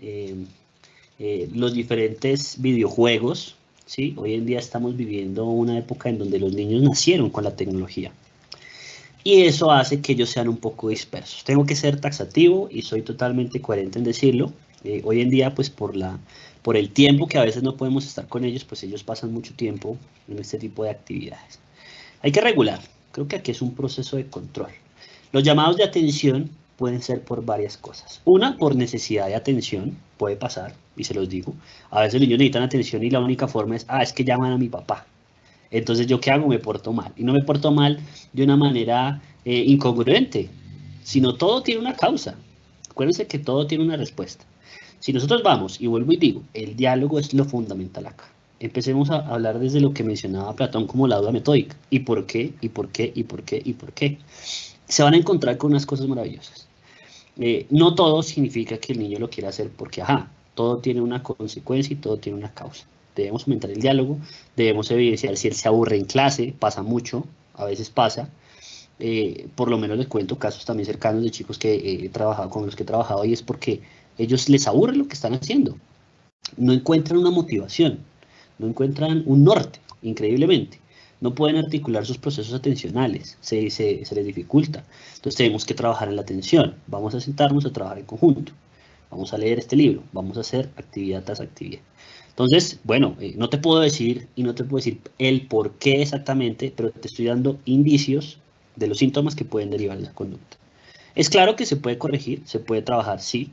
los diferentes videojuegos, ¿sí? Hoy en día estamos viviendo una época en donde los niños nacieron con la tecnología. Y eso hace que ellos sean un poco dispersos. Tengo que ser taxativo y soy totalmente coherente en decirlo. Hoy en día, pues por el tiempo que a veces no podemos estar con ellos, pues ellos pasan mucho tiempo en este tipo de actividades. Hay que regular. Creo que aquí es un proceso de control. Los llamados de atención pueden ser por varias cosas. Una, por necesidad de atención, puede pasar, y se los digo. A veces los niños necesitan atención y la única forma es que llaman a mi papá. Entonces, ¿yo qué hago? Me porto mal. Y no me porto mal de una manera incongruente, sino todo tiene una causa. Acuérdense que todo tiene una respuesta. Si nosotros vamos, y vuelvo y digo, el diálogo es lo fundamental acá. Empecemos a hablar desde lo que mencionaba Platón como la duda metódica. ¿Y por qué? ¿Y por qué? ¿Y por qué? ¿Y por qué? Se van a encontrar con unas cosas maravillosas. No todo significa que el niño lo quiera hacer porque, ajá, todo tiene una consecuencia y todo tiene una causa. Debemos aumentar el diálogo, debemos evidenciar si él se aburre en clase, pasa mucho, a veces pasa. Por lo menos les cuento casos también cercanos de chicos que he trabajado, con los que he trabajado, y es porque ellos les aburre lo que están haciendo. No encuentran una motivación, no encuentran un norte, increíblemente. No pueden articular sus procesos atencionales, se les dificulta. Entonces tenemos que trabajar en la atención. Vamos a sentarnos a trabajar en conjunto. Vamos a leer este libro, vamos a hacer actividad tras actividad. Entonces, bueno, no te puedo decir y no te puedo decir el por qué exactamente, pero te estoy dando indicios de los síntomas que pueden derivar de esa conducta. Es claro que se puede corregir, se puede trabajar, sí,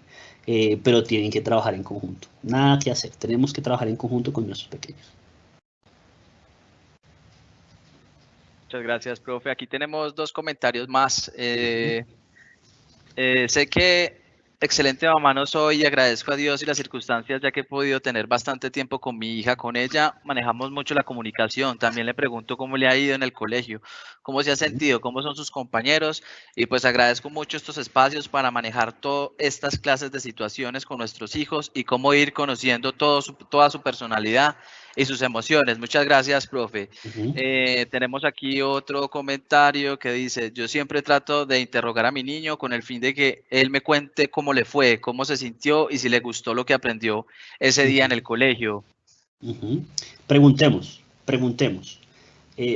pero tienen que trabajar en conjunto. Nada que hacer, tenemos que trabajar en conjunto con nuestros pequeños. Muchas gracias, profe. Aquí tenemos dos comentarios más. Sé que excelente mamá no soy y agradezco a Dios y las circunstancias ya que he podido tener bastante tiempo con mi hija. Con ella manejamos mucho la comunicación. También le pregunto cómo le ha ido en el colegio, cómo se ha sentido, cómo son sus compañeros y pues agradezco mucho estos espacios para manejar todas estas clases de situaciones con nuestros hijos y cómo ir conociendo toda su personalidad y sus emociones. Muchas gracias, profe. Tenemos aquí otro comentario que dice, yo siempre trato de interrogar a mi niño con el fin de que él me cuente cómo le fue, cómo se sintió y si le gustó lo que aprendió ese día en el colegio. Preguntemos, preguntemos.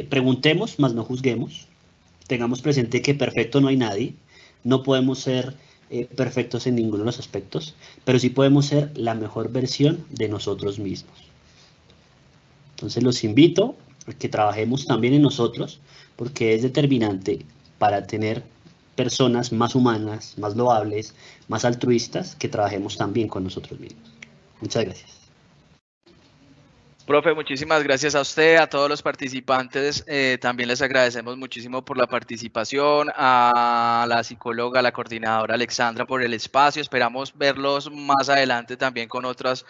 Preguntemos, mas no juzguemos. Tengamos presente que perfecto no hay nadie. No podemos ser perfectos en ninguno de los aspectos, pero sí podemos ser la mejor versión de nosotros mismos. Entonces los invito a que trabajemos también en nosotros, porque es determinante para tener personas más humanas, más loables, más altruistas, que trabajemos también con nosotros mismos. Muchas gracias. Profe, muchísimas gracias a usted, a todos los participantes. También les agradecemos muchísimo por la participación, a la psicóloga, a la coordinadora Alexandra por el espacio. Esperamos verlos más adelante también con otras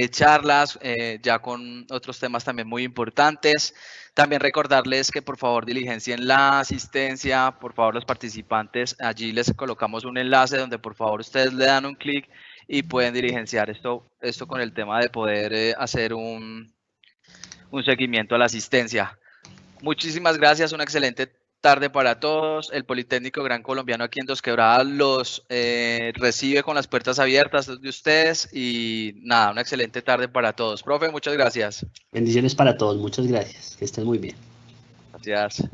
charlas, ya con otros temas también muy importantes. También recordarles que por favor diligencien la asistencia, por favor los participantes, allí les colocamos un enlace donde por favor ustedes le dan un clic y pueden diligenciar esto con el tema de poder hacer un seguimiento a la asistencia. Muchísimas gracias, una excelente tarde para todos. El Politécnico Gran Colombiano aquí en Dos Quebradas los recibe con las puertas abiertas de ustedes y nada, una excelente tarde para todos. Profe, muchas gracias. Bendiciones para todos, muchas gracias, que estén muy bien. Gracias.